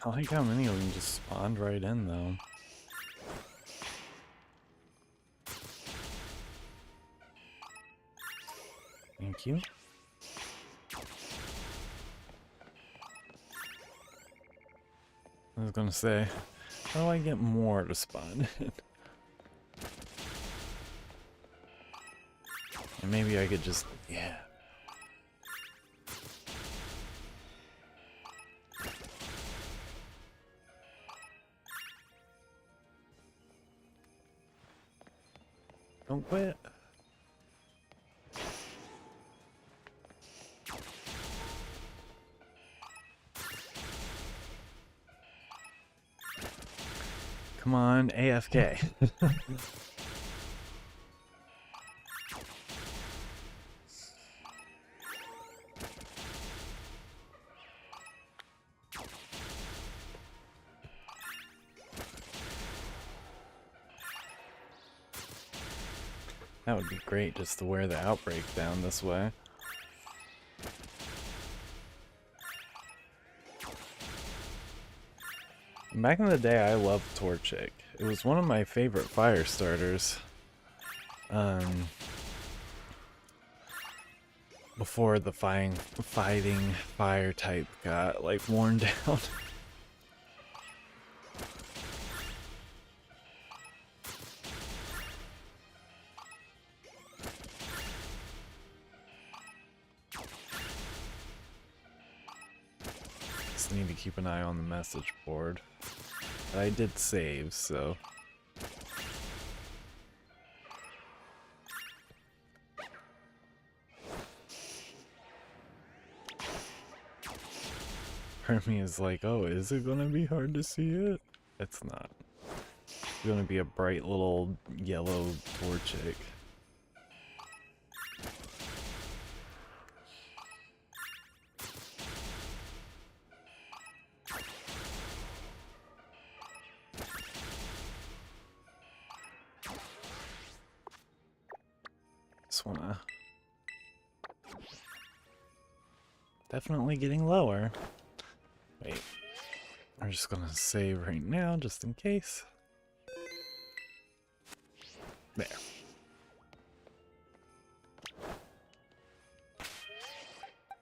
I like how many of them just spawned right in, though. Thank you. I was gonna say, how do I get more to spawn in? And maybe I could just, yeah. Don't quit. Come on, AFK. That would be great just to wear the outbreak down this way. Back in the day, I loved Torchic. It was one of my favorite fire starters. Before the fighting fire type got like worn down. Just need to keep an eye on the message board. But I did save, so. Part of me is like, oh, is it gonna be hard to see it? It's not. It's gonna be a bright little yellow Torchic. just wanna... Definitely getting lower. Wait. I'm just gonna save right now, just in case. There.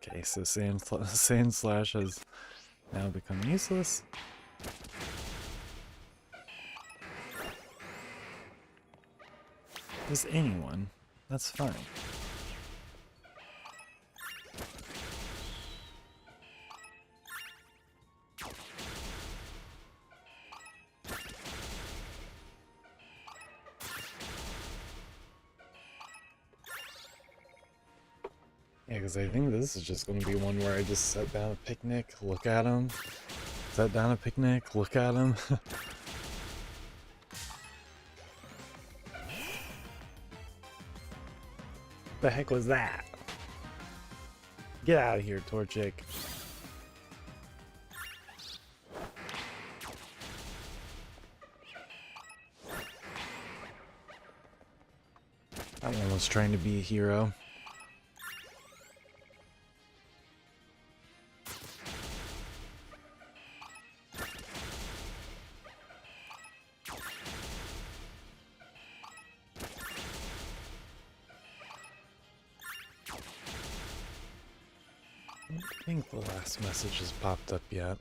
Okay, so Sand Slash has now become useless. Just anyone. That's fine. Yeah, because I think this is just going to be one where I just set down a picnic, look at him. Set down a picnic, look at him. The heck was that? Get out of here, Torchic. That one was trying to be a hero. I don't think the last message has popped up yet.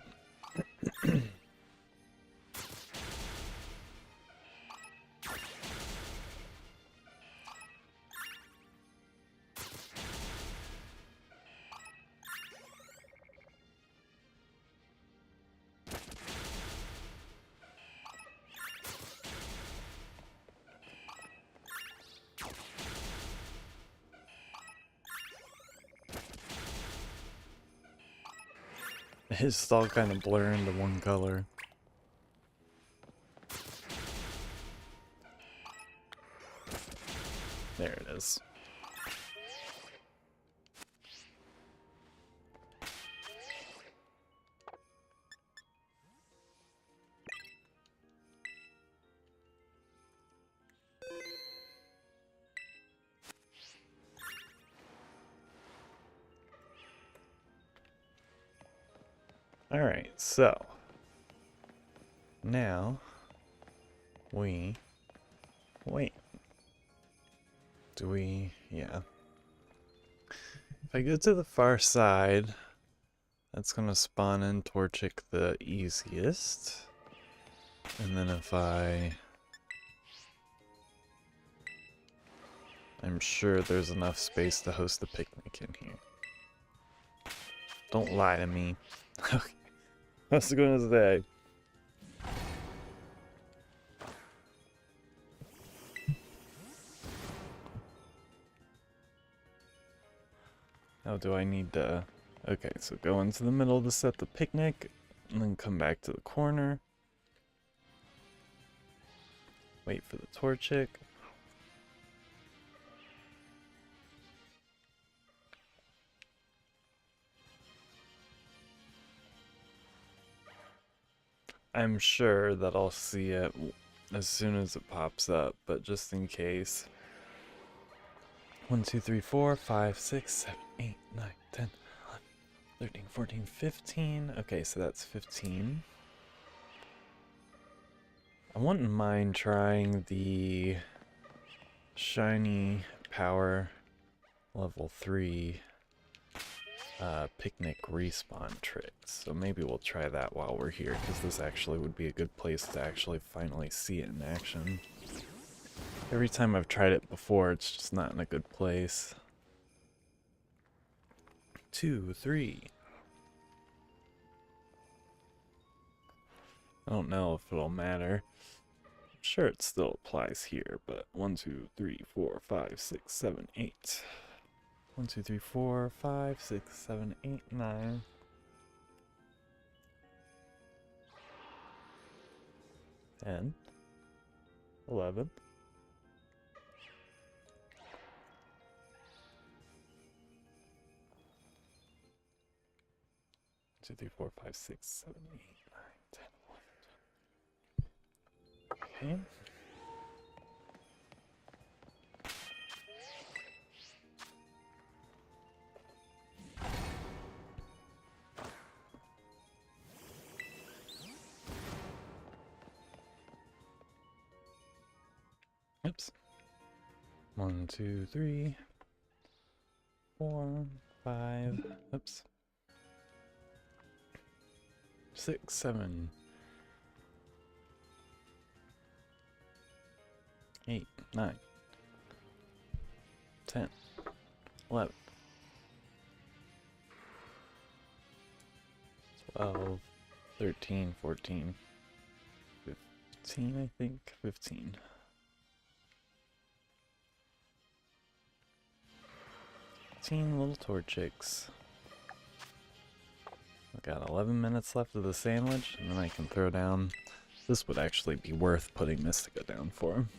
It's all kind of blur into one color. There it is. Alright, so now we wait. Do we? Yeah. If I go to the far side, that's gonna spawn in Torchic the easiest. And then if I'm sure there's enough space to host a picnic in here. Don't lie to me. Okay. I was gonna say. How do I need to... Okay, so go into the middle to set the picnic, and then come back to the corner. Wait for the Torchic. I'm sure that I'll see it as soon as it pops up, but just in case. 1, 2, 3, 4, 5, 6, 7, 8, 9, 10, 11, 13, 14, 15. Okay, so that's 15. I wouldn't mind trying the shiny power level 3 picnic respawn tricks. So maybe we'll try that while we're here, because this actually would be a good place to actually finally see it in action. Every time I've tried it before, it's just not in a good place. 2, 3. I don't know if it'll matter. I'm sure it still applies here, but 1, 2, 3, 4, 5, 6, 7, 8. 1, 2, 3, 4, 5, 6, 7, 8, 9. 10. 11. 2, 3, 4, 5, 6, 7, 8, 9, 10, 11. Okay. Oops. 1, 2, 3, 4, 5. Oops. 6, 7, 8, 9, 10, 11, 12, 13, 14, 15, I think. 15. 15 little Torchics. I've got 11 minutes left of the sandwich, and then I can throw down. This would actually be worth putting Mystica down for him.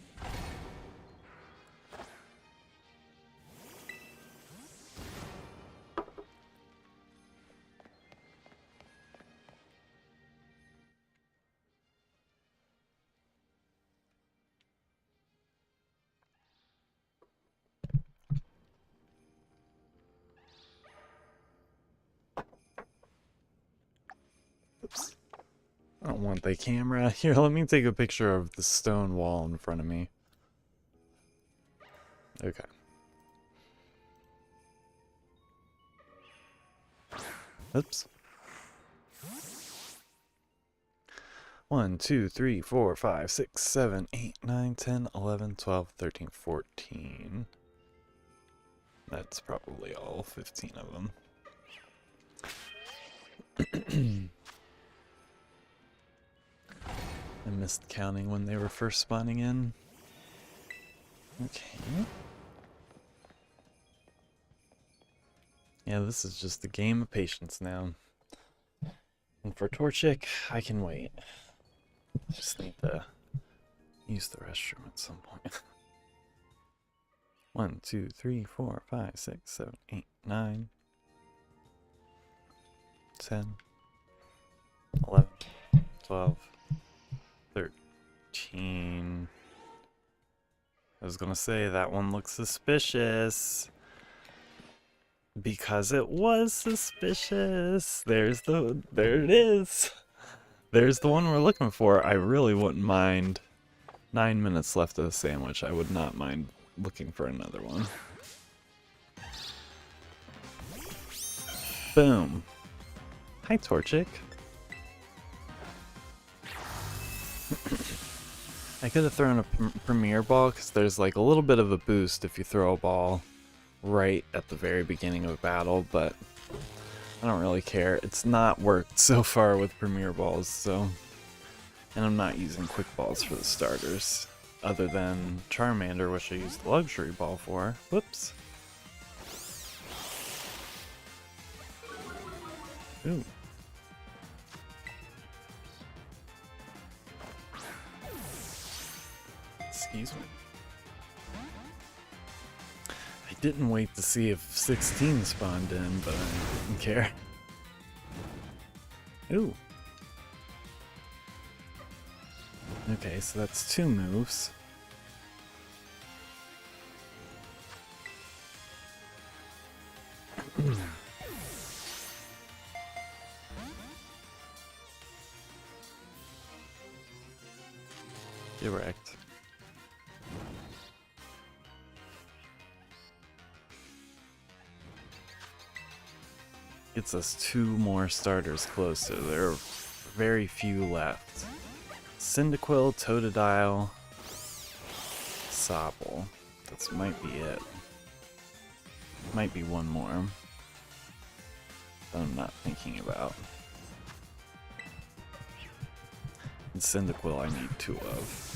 Oops. I don't want the camera. Here, let me take a picture of the stone wall in front of me. Okay. Oops. 1, 2, 3, 4, 5, 6, 7, 8, 9, 10, 11, 12, 13, 14. That's probably all 15 of them. I missed counting when they were first spawning in. Okay. Yeah, this is just a game of patience now. And for Torchic, I can wait. Just need to use the restroom at some point. 1, 2, 3, 4, 5, 6, 7, 8, 9, 10, 11, 12, 13. I was gonna say that one looks suspicious. Because it was suspicious. There it is. There's the one we're looking for. I really wouldn't mind. 9 minutes left of the sandwich. I would not mind looking for another one. Boom. Hi, Torchic. I could have thrown a Premier Ball because there's like a little bit of a boost if you throw a ball right at the very beginning of a battle, but I don't really care. It's not worked so far with Premier Balls, so... And I'm not using Quick Balls for the starters, other than Charmander, which I used the Luxury Ball for. Whoops. Ooh. Excuse me. I didn't wait to see if 16 spawned in, but I didn't care. Ooh. Okay, so that's 2 moves. Direct. Gets us 2 more starters closer. There are very few left. Cyndaquil, Totodile, Sobble. That might be it. Might be one more that I'm not thinking about. And Cyndaquil I need 2 of.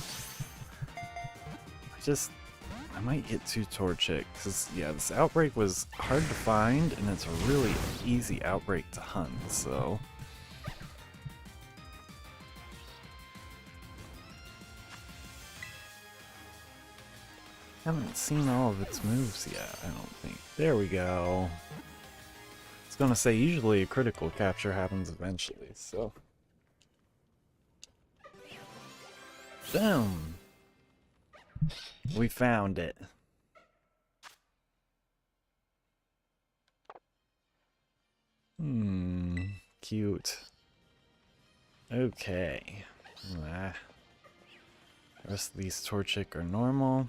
I might get 2 Torchic, because yeah, this outbreak was hard to find, and it's a really easy outbreak to hunt, so... Haven't seen all of its moves yet, I don't think. There we go. I was gonna say, usually a critical capture happens eventually, so... Boom! We found it. Cute. Okay. The rest of these Torchic are normal.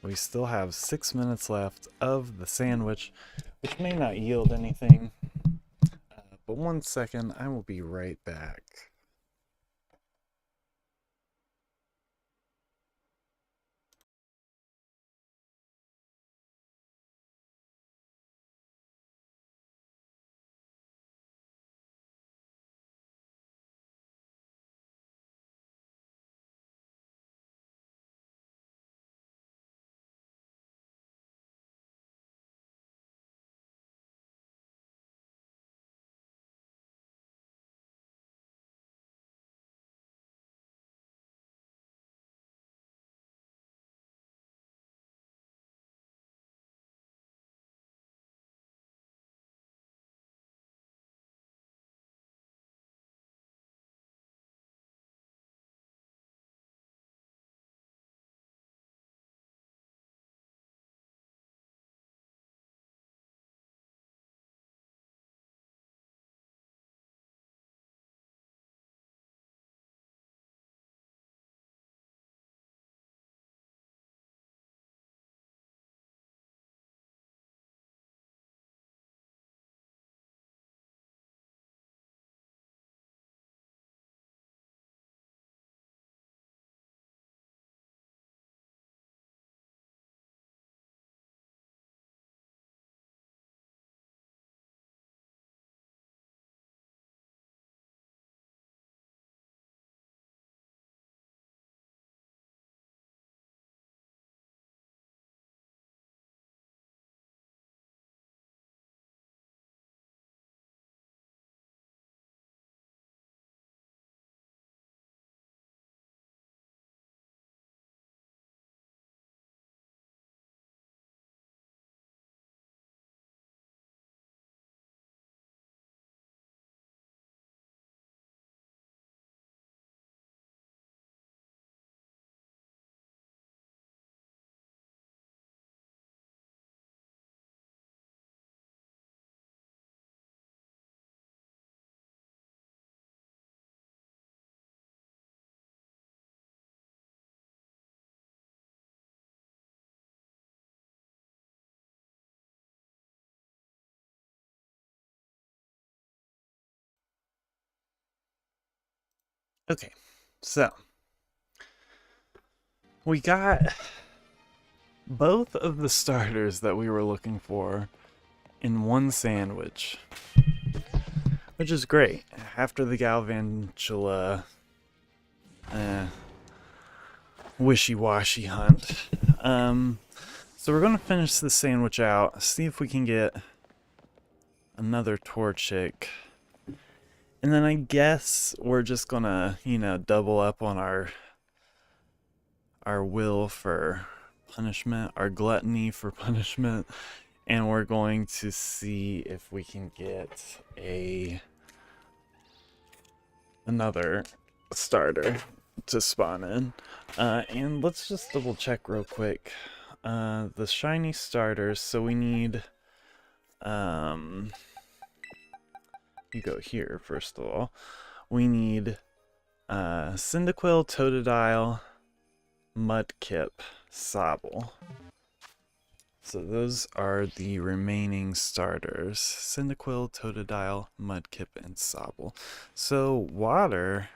We still have 6 minutes left of the sandwich, which may not yield anything. But 1 second, I will be right back. Okay, so we got both of the starters that we were looking for in one sandwich, which is great. After the Galvantula wishy-washy hunt. So we're going to finish the sandwich out, see if we can get another Torchic. And then I guess we're just gonna, double up on our will for punishment, our gluttony for punishment, and we're going to see if we can get another starter to spawn in. And let's just double check real quick. The shiny starters, so we need you go here first of all. We need Cyndaquil, Totodile, Mudkip, Sobble. So those are the remaining starters. Cyndaquil, Totodile, Mudkip, and Sobble. So water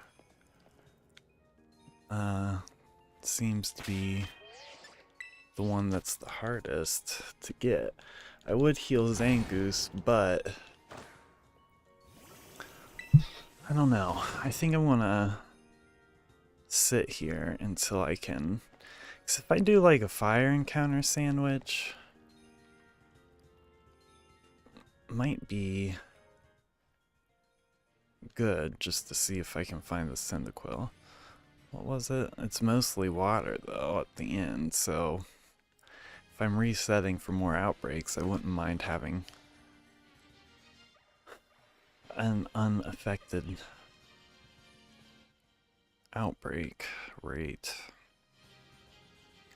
seems to be the one that's the hardest to get. I would heal Zangoose, but I don't know. I think I want to sit here until I can. Because if I do like a fire encounter sandwich, might be good just to see if I can find the Cyndaquil. What was it? It's mostly water though at the end, so if I'm resetting for more outbreaks, I wouldn't mind having an unaffected outbreak rate.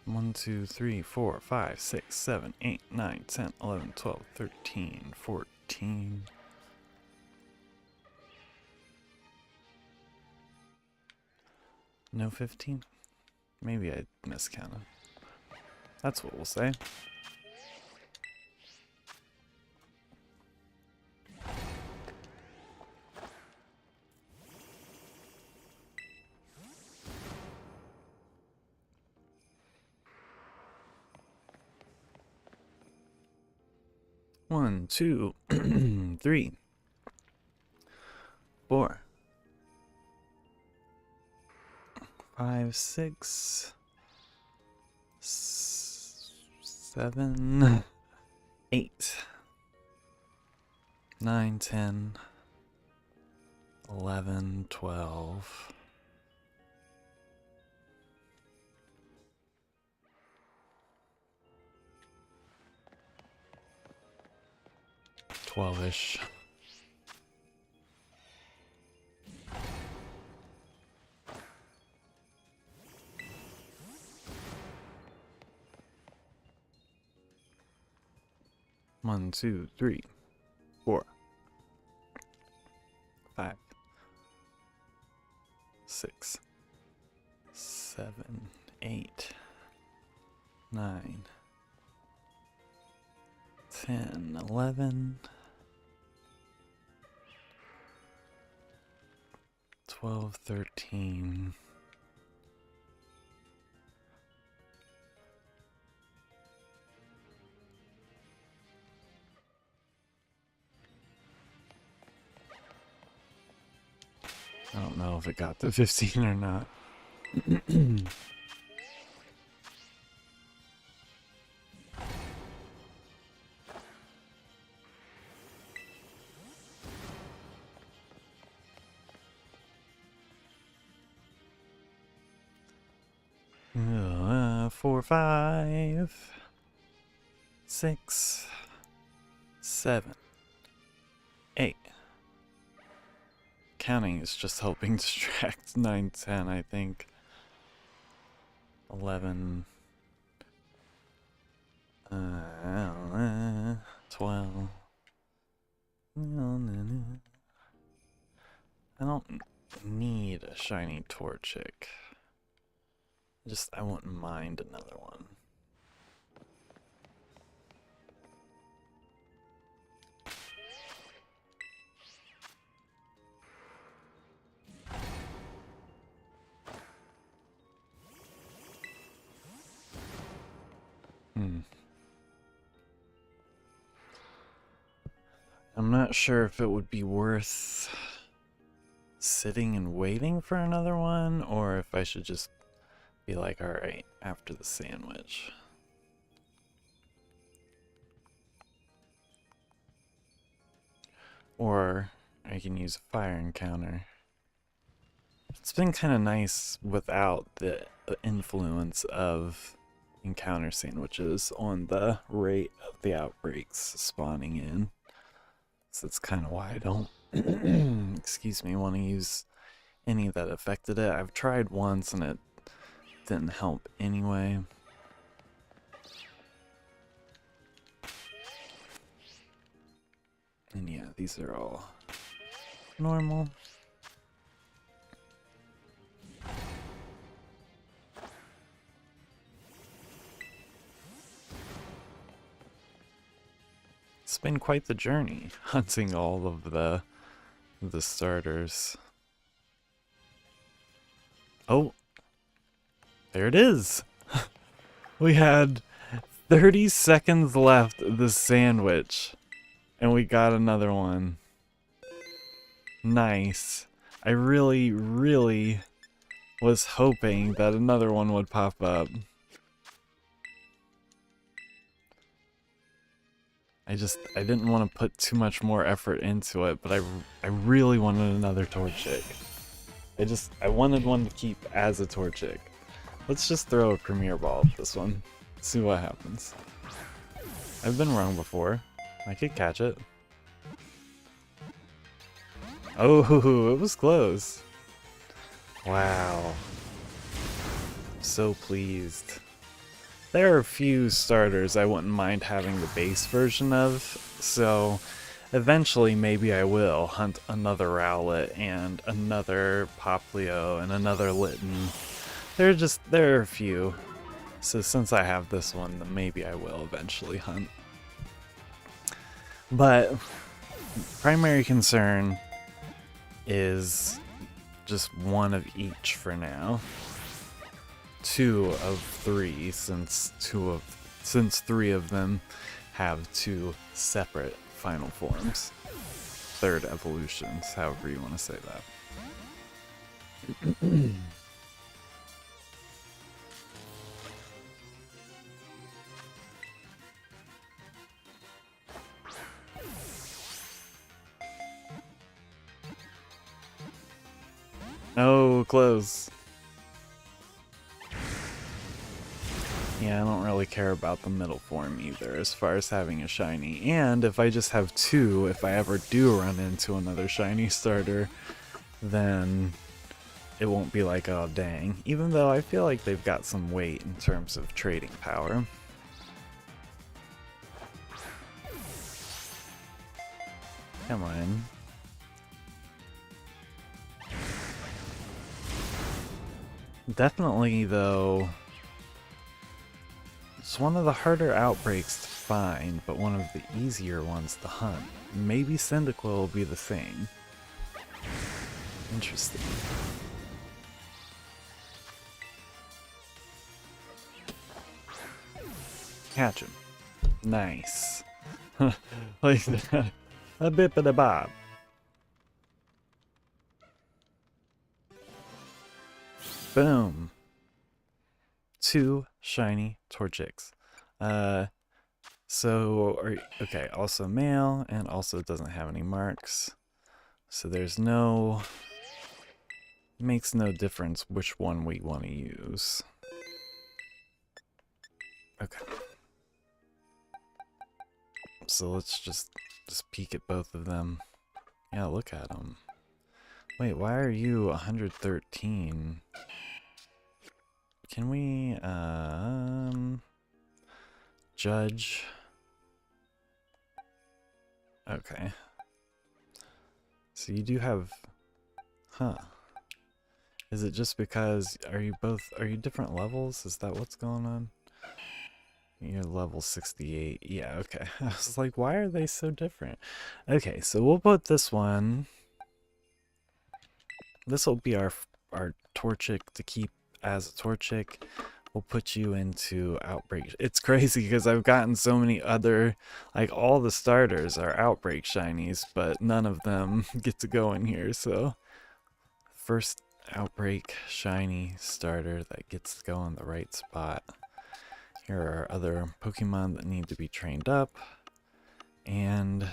1, 2, 3, 4, 5, 6, 7, 8, 9, 10, 11, 12, 13, 14. No 15? Maybe I miscounted. That's what we'll say. One, two, 3, 4, 5, 6, 7, 8, 9, 10, 11, 12. 12-ish. One, 2, 3, 4, 5, 6, 7, 8, 9, 10, 11, 12, 13. I don't know if it got to 15 or not. 4, 5, 6, 7, 8. Counting is just helping distract. 9, 10, I think. 11, 12. I don't need a shiny Torchic. I wouldn't mind another one. I'm not sure if it would be worth sitting and waiting for another one, or if I should just be like, alright, after the sandwich. Or I can use a fire encounter. It's been kind of nice without the influence of encounter sandwiches on the rate of the outbreaks spawning in. So that's kind of why I don't, excuse me, want to use any that affected it. I've tried once and it didn't help anyway. And yeah, these are all normal. It's been quite the journey, hunting all of the starters. Oh, there it is. We had 30 seconds left of the sandwich, and we got another one. Nice. I really, really was hoping that another one would pop up. I didn't want to put too much more effort into it, but I really wanted another Torchic. I wanted one to keep as a Torchic. Let's just throw a Premier Ball at this one. See what happens. I've been wrong before. I could catch it. Oh, it was close. Wow. I'm so pleased. There are a few starters I wouldn't mind having the base version of, so eventually maybe I will hunt another Rowlet and another Poplio and another Litten there are a few. So since I have this one, then maybe I will eventually hunt. But primary concern is just one of each for now. 2 of 3, since 3 of them have 2 separate final forms. Third evolutions, however you want to say that. Oh, close. Yeah, I don't really care about the middle form either, as far as having a shiny. And if I just have 2, if I ever do run into another shiny starter, then it won't be like, oh dang. Even though I feel like they've got some weight in terms of trading power. Come on. Definitely, though, it's one of the harder outbreaks to find, but one of the easier ones to hunt. Maybe Cyndaquil will be the same. Interesting. Catch him. Nice. Like that. A bip and a bob. Boom. 2 shiny Torchics. Okay, also male, and also doesn't have any marks. So there's no... Makes no difference which one we want to use. Okay. So let's just peek at both of them. Yeah, look at them. Wait, why are you 113? Can we, judge? Okay. So you do have... Huh. Is it just because... Are you different levels? Is that what's going on? You're level 68. Yeah, okay. I was like, why are they so different? Okay, so we'll put this one... This will be our Torchic to keep as a Torchic. We'll put you into Outbreak. It's crazy because I've gotten so many other, like all the starters are Outbreak shinies, but none of them get to go in here. So first Outbreak shiny starter that gets to go in the right spot. Here are other Pokemon that need to be trained up. And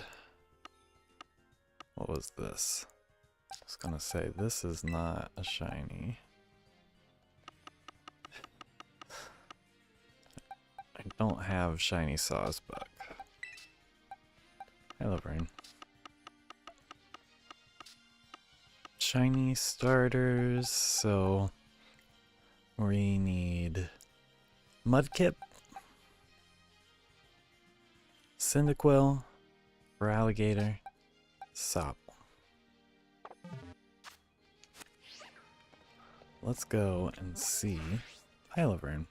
what was this? I was gonna say, this is not a shiny. I don't have shiny Sawsbuck. Hello, Brain. Shiny starters, so we need Mudkip, Cyndaquil, Feraligatr, Sop. Let's go and see Pylavern.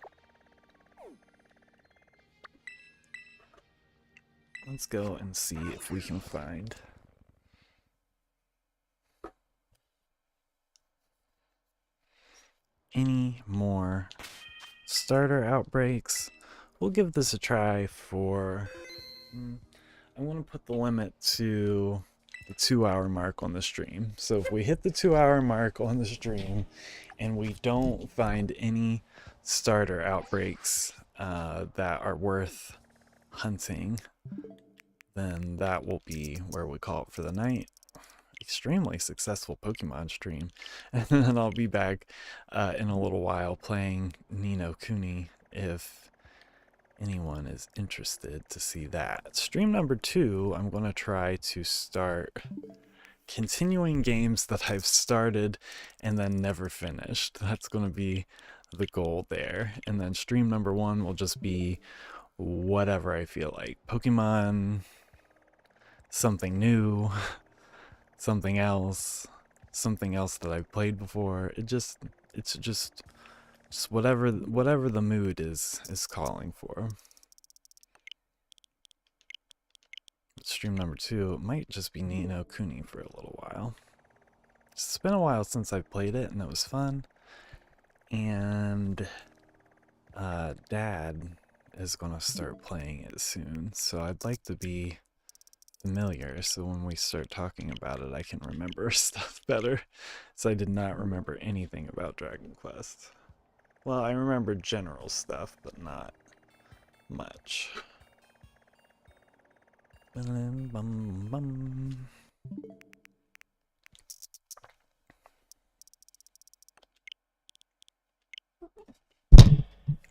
Let's go and see if we can find any more starter outbreaks. We'll give this a try for... I'm going to put the limit to the 2-hour mark on the stream. So if we hit the 2-hour mark on the stream and we don't find any starter outbreaks that are worth hunting, then that will be where we call it for the night. Extremely successful Pokemon stream. And then I'll be back in a little while playing Ni no Kuni if anyone is interested to see that. Stream number 2, I'm going to try to start continuing games that I've started and then never finished. That's going to be the goal there. And then stream number 1 will just be whatever I feel like. Pokemon, something new, something else that I've played before. It's just Just whatever the mood is calling for. Stream number 2 might just be Ni no Kuni for a little while. It's been a while since I've played it, and it was fun. And Dad is going to start playing it soon, so I'd like to be familiar, so when we start talking about it, I can remember stuff better. So I did not remember anything about Dragon Quest. Well, I remember general stuff, but not much. Bum, bum, bum.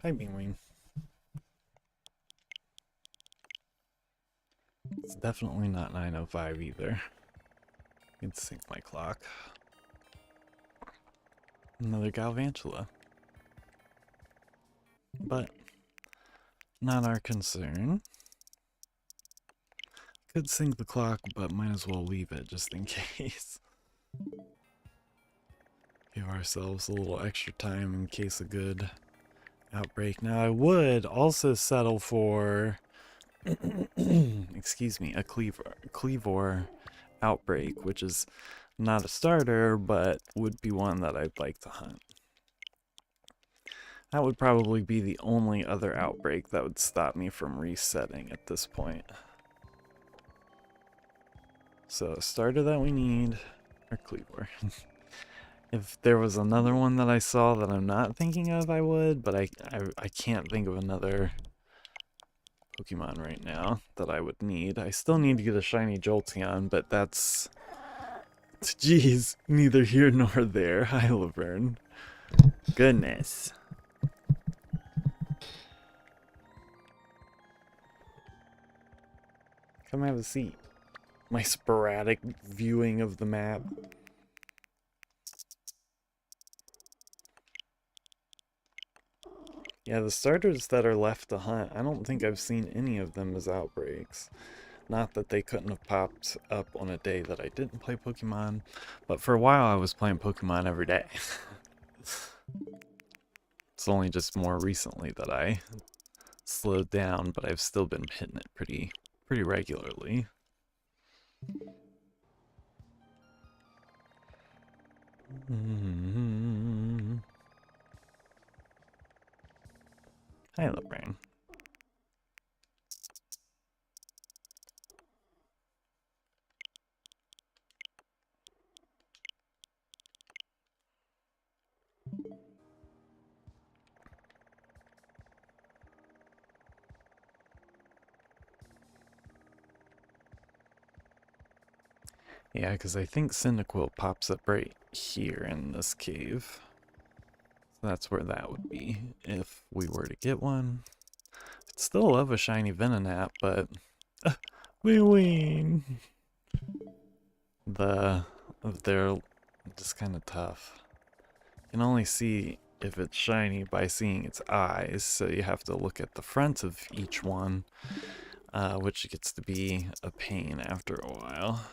Hi, Beanwing. It's definitely not 9:05 either. Need to sync my clock. Another Galvantula. But not our concern. Could sync the clock, but might as well leave it just in case. Give ourselves a little extra time in case of good outbreak. Now I would also settle for excuse me, a Cleavor outbreak, which is not a starter, but would be one that I'd like to hunt. That would probably be the only other outbreak that would stop me from resetting at this point. So, starter that we need, or Cleavor. If there was another one that I saw that I'm not thinking of, I would, but I can't think of another Pokemon right now that I would need. I still need to get a shiny Jolteon, but that's... Jeez, neither here nor there. Hi, Laverne. Goodness. Come have a seat. My sporadic viewing of the map. Yeah, the starters that are left to hunt, I don't think I've seen any of them as outbreaks. Not that they couldn't have popped up on a day that I didn't play Pokemon, but for a while I was playing Pokemon every day. It's only just more recently that I slowed down, but I've still been hitting it pretty regularly. Hi, little brain. Yeah, because I think Cyndaquil pops up right here in this cave. So that's where that would be if we were to get one. I'd still love a shiny Venonat, but they're just kind of tough. You can only see if it's shiny by seeing its eyes, so you have to look at the front of each one, which gets to be a pain after a while.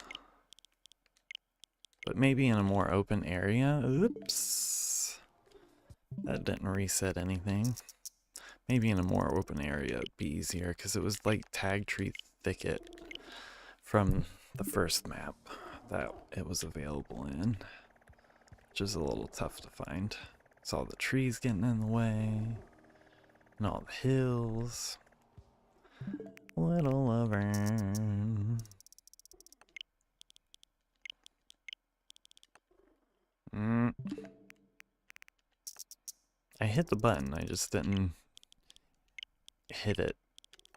But maybe in a more open area. Oops. That didn't reset anything. Maybe in a more open area it'd be easier, because it was like Tag Tree Thicket from the first map that it was available in, which is a little tough to find. It's all the trees getting in the way, and all the hills. Little Laverne. I hit the button, I just didn't hit it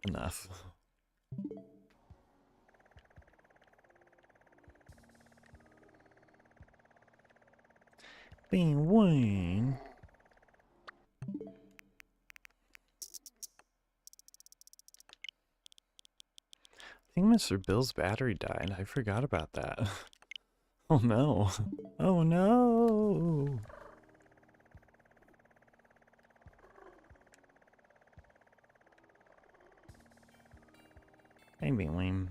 enough. Being Wayne. I think Mr. Bill's battery died. I forgot about that. Oh no. Oh no. Maybe lame.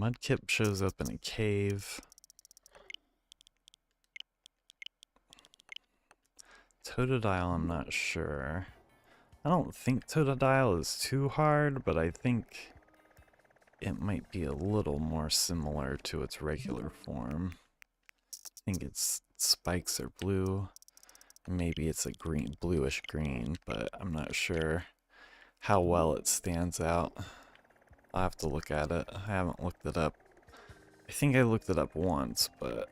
Mudkip shows up in a cave. Totodile, I'm not sure. I don't think Totodile is too hard, but I think it might be a little more similar to its regular form. I think its spikes are blue. Maybe it's a green, bluish green, but I'm not sure how well it stands out. I'll have to look at it. I haven't looked it up. I think I looked it up once, but...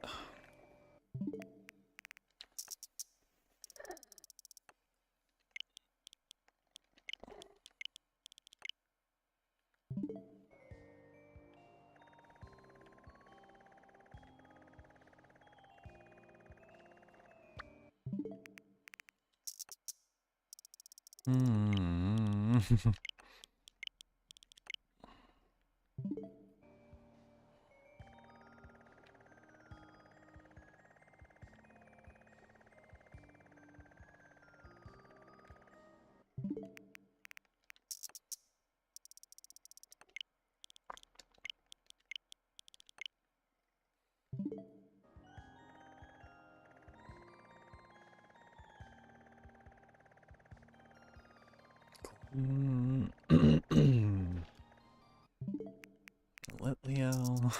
Litleo.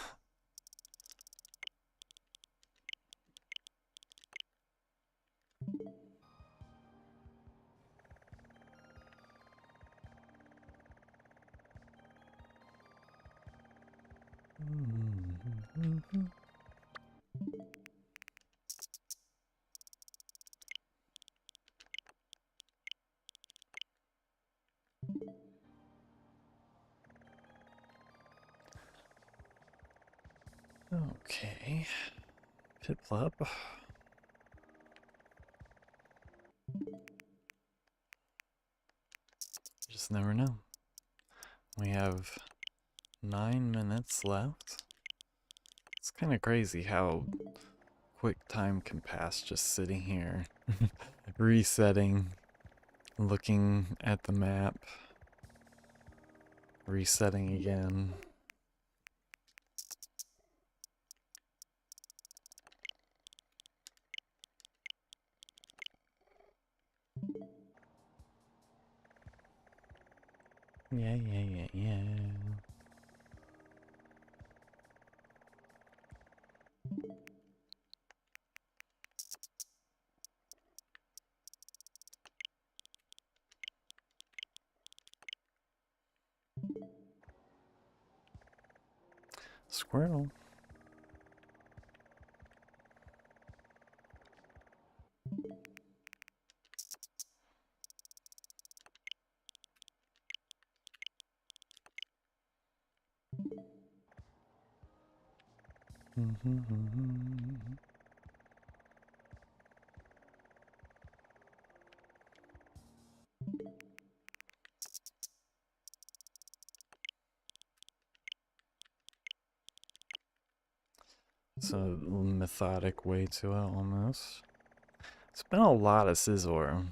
Okay. Piplup. Just never know. We have 9 minutes left. It's kind of crazy how quick time can pass just sitting here, resetting, looking at the map, resetting again. Yeah. Squirtle. It's a methodic way to it, almost. It's been a lot of Scizor.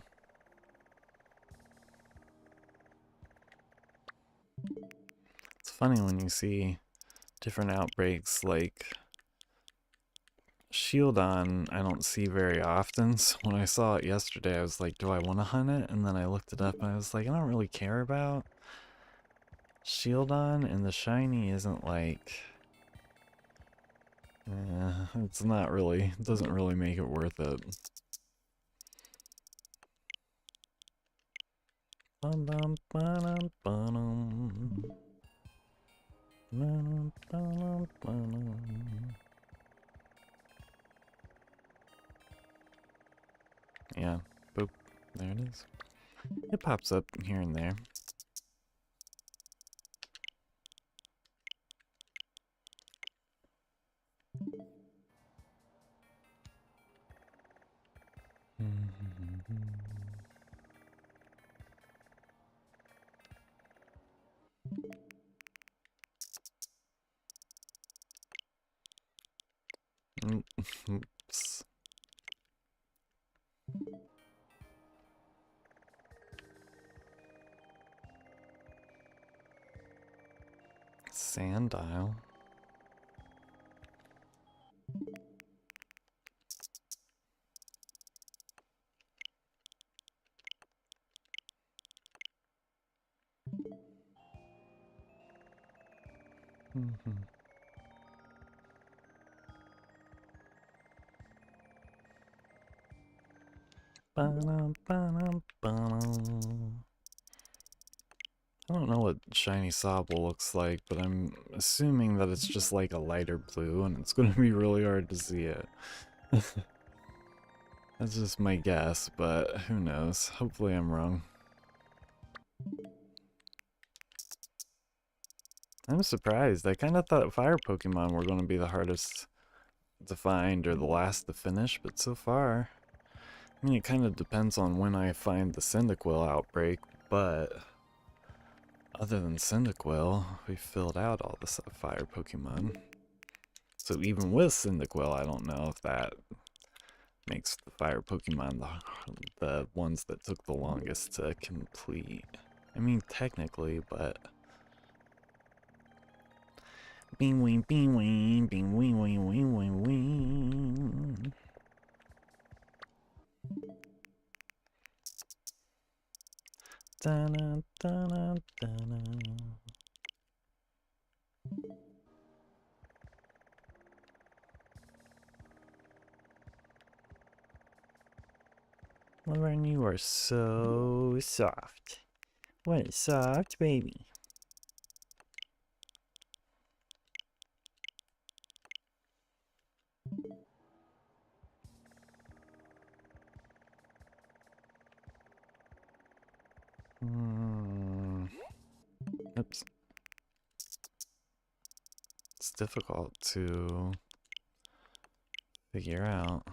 It's funny when you see different outbreaks, like Shieldon I don't see very often, so when I saw it yesterday I was like, do I want to hunt it? And then I looked it up and I was like, I don't really care about Shieldon, and the shiny isn't like... it's not really, it doesn't really make it worth it. Yeah, boop, there it is. It pops up here and there. Oops. Sandile. I don't know what shiny Sobble looks like, but I'm assuming that it's just like a lighter blue and it's going to be really hard to see it. That's just my guess, but who knows? Hopefully I'm wrong. I'm surprised. I kind of thought fire Pokemon were going to be the hardest to find or the last to finish, but so far, I mean, it kind of depends on when I find the Cyndaquil outbreak, but other than Cyndaquil, we filled out all the fire Pokemon. So even with Cyndaquil, I don't know if that makes the fire Pokemon the ones that took the longest to complete. I mean, technically, but... Bing wing, bing wing, bing wing wing wing wing wing. Da-na, da-na, da-na. Laverne, you are so soft. What a soft baby. Oops. It's difficult to figure out.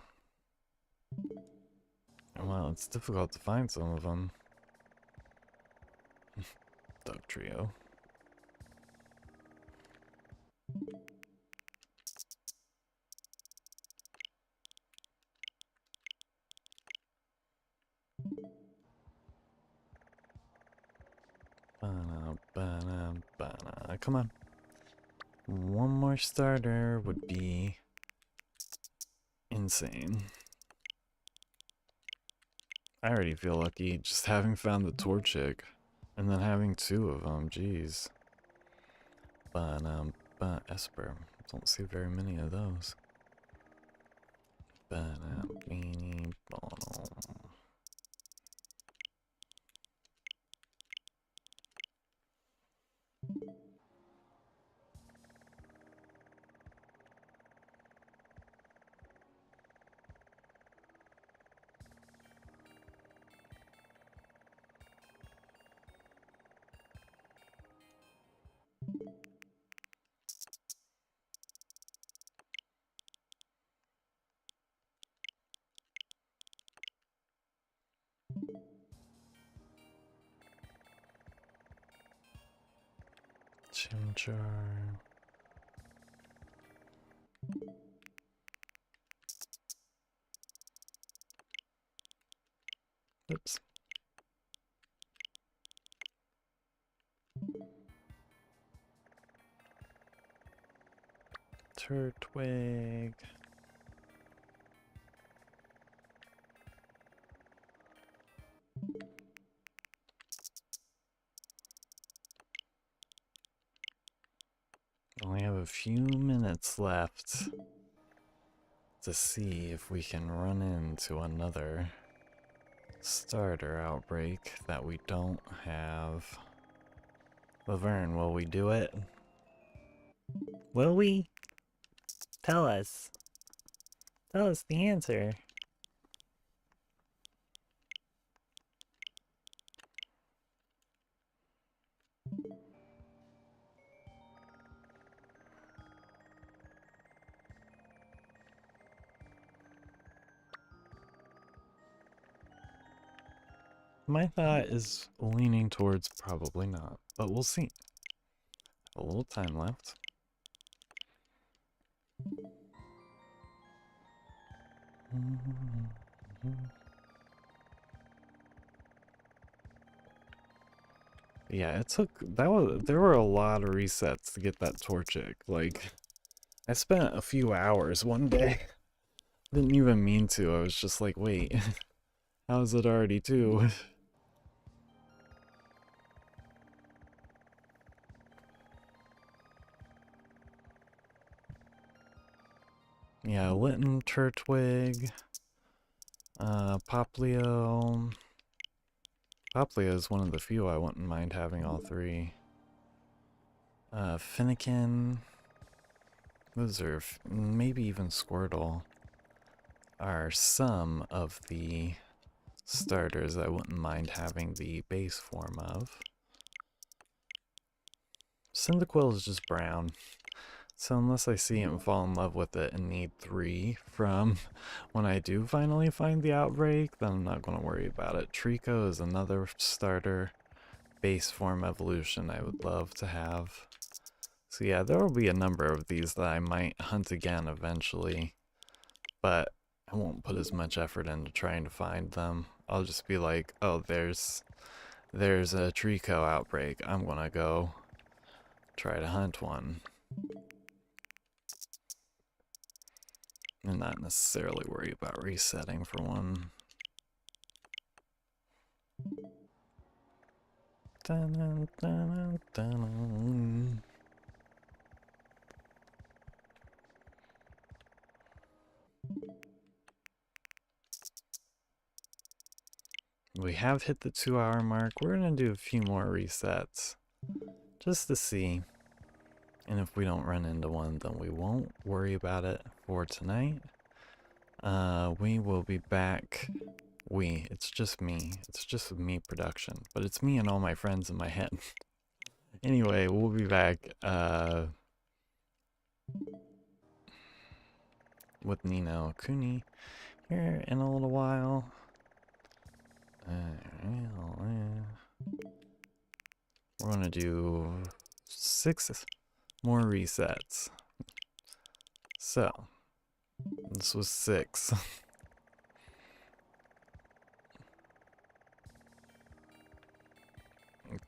Well, it's difficult to find some of them. Dog Trio. Come on. One more starter would be insane. I already feel lucky just having found the Torchic and then having two of them. Jeez. Esper. Don't see very many of those. Chimchar. Oops. Turtwig. Only have a few minutes left to see if we can run into another starter outbreak that we don't have. Laverne, will we do it? Will we? Tell us. Tell us the answer. My thought is leaning towards probably not, but we'll see. A little time left. Yeah, it took there were a lot of resets to get that Torchic. Like, I spent a few hours one day. Didn't even mean to. I was just like, wait, how is it already 2? Yeah, Litten, Turtwig, Poplio. Poplio is one of the few I wouldn't mind having all three. Finnegan. Those are, maybe even Squirtle, are some of the starters I wouldn't mind having the base form of. Cyndaquil is just brown. So unless I see it and fall in love with it and need 3 from when I do finally find the outbreak, then I'm not going to worry about it. Trico is another starter base form evolution I would love to have. So yeah, there will be a number of these that I might hunt again eventually, but I won't put as much effort into trying to find them. I'll just be like, oh, there's a Trico outbreak. I'm going to go try to hunt one. And not necessarily worry about resetting for one. Dun, dun, dun, dun. We have hit the 2-hour mark. We're going to do a few more resets just to see. And if we don't run into one, then we won't worry about it for tonight. We will be back. It's just me. It's just me production. But it's me and all my friends in my head. Anyway, we'll be back with Nino Kuni here in a little while. We're going to do 6 more resets. So, this was 6.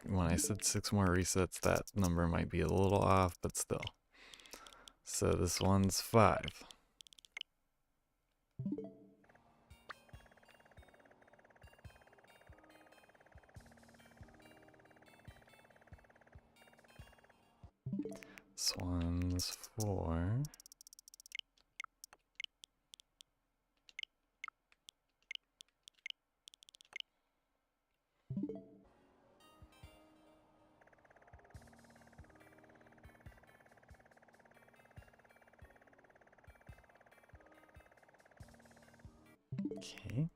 When I said 6 more resets, that number might be a little off, but still. So this one's 5. This one's 4. Okay.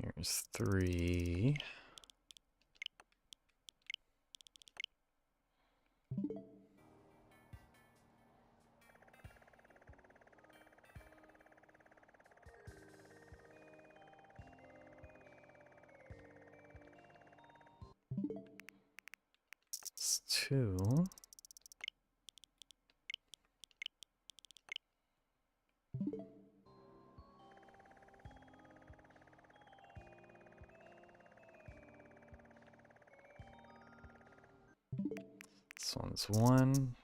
Here's 3. It's 2. This one's 1.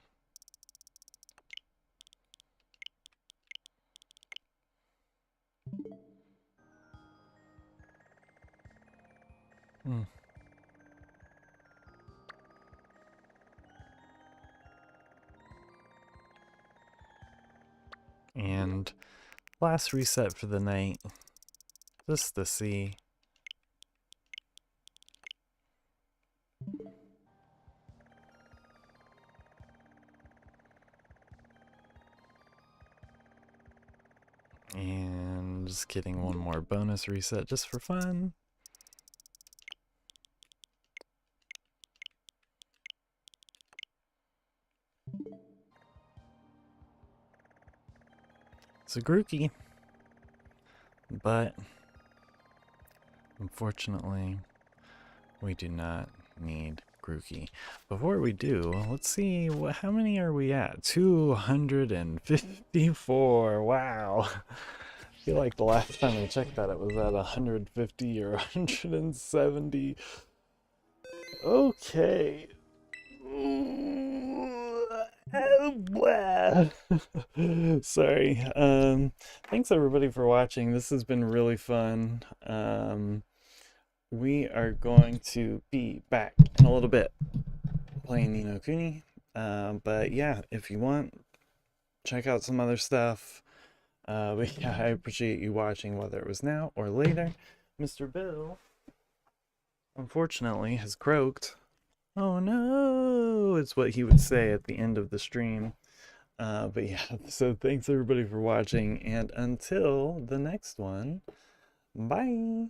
And last reset for the night, just to see. And just getting one more bonus reset just for fun. It's a Grookey, but unfortunately, we do not need Grookey. Before we do, let's see, how many are we at? 254, wow. I feel like the last time I checked that it was at 150 or 170. Okay. Sorry. Thanks everybody for watching. This has been really fun. We are going to be back in a little bit playing Ni no Kuni. But yeah, if you want, check out some other stuff. But yeah, I appreciate you watching, whether it was now or later. Mr. Bill, unfortunately, has croaked. Oh no, it's what he would say at the end of the stream. But yeah, so thanks everybody for watching, and until the next one, bye.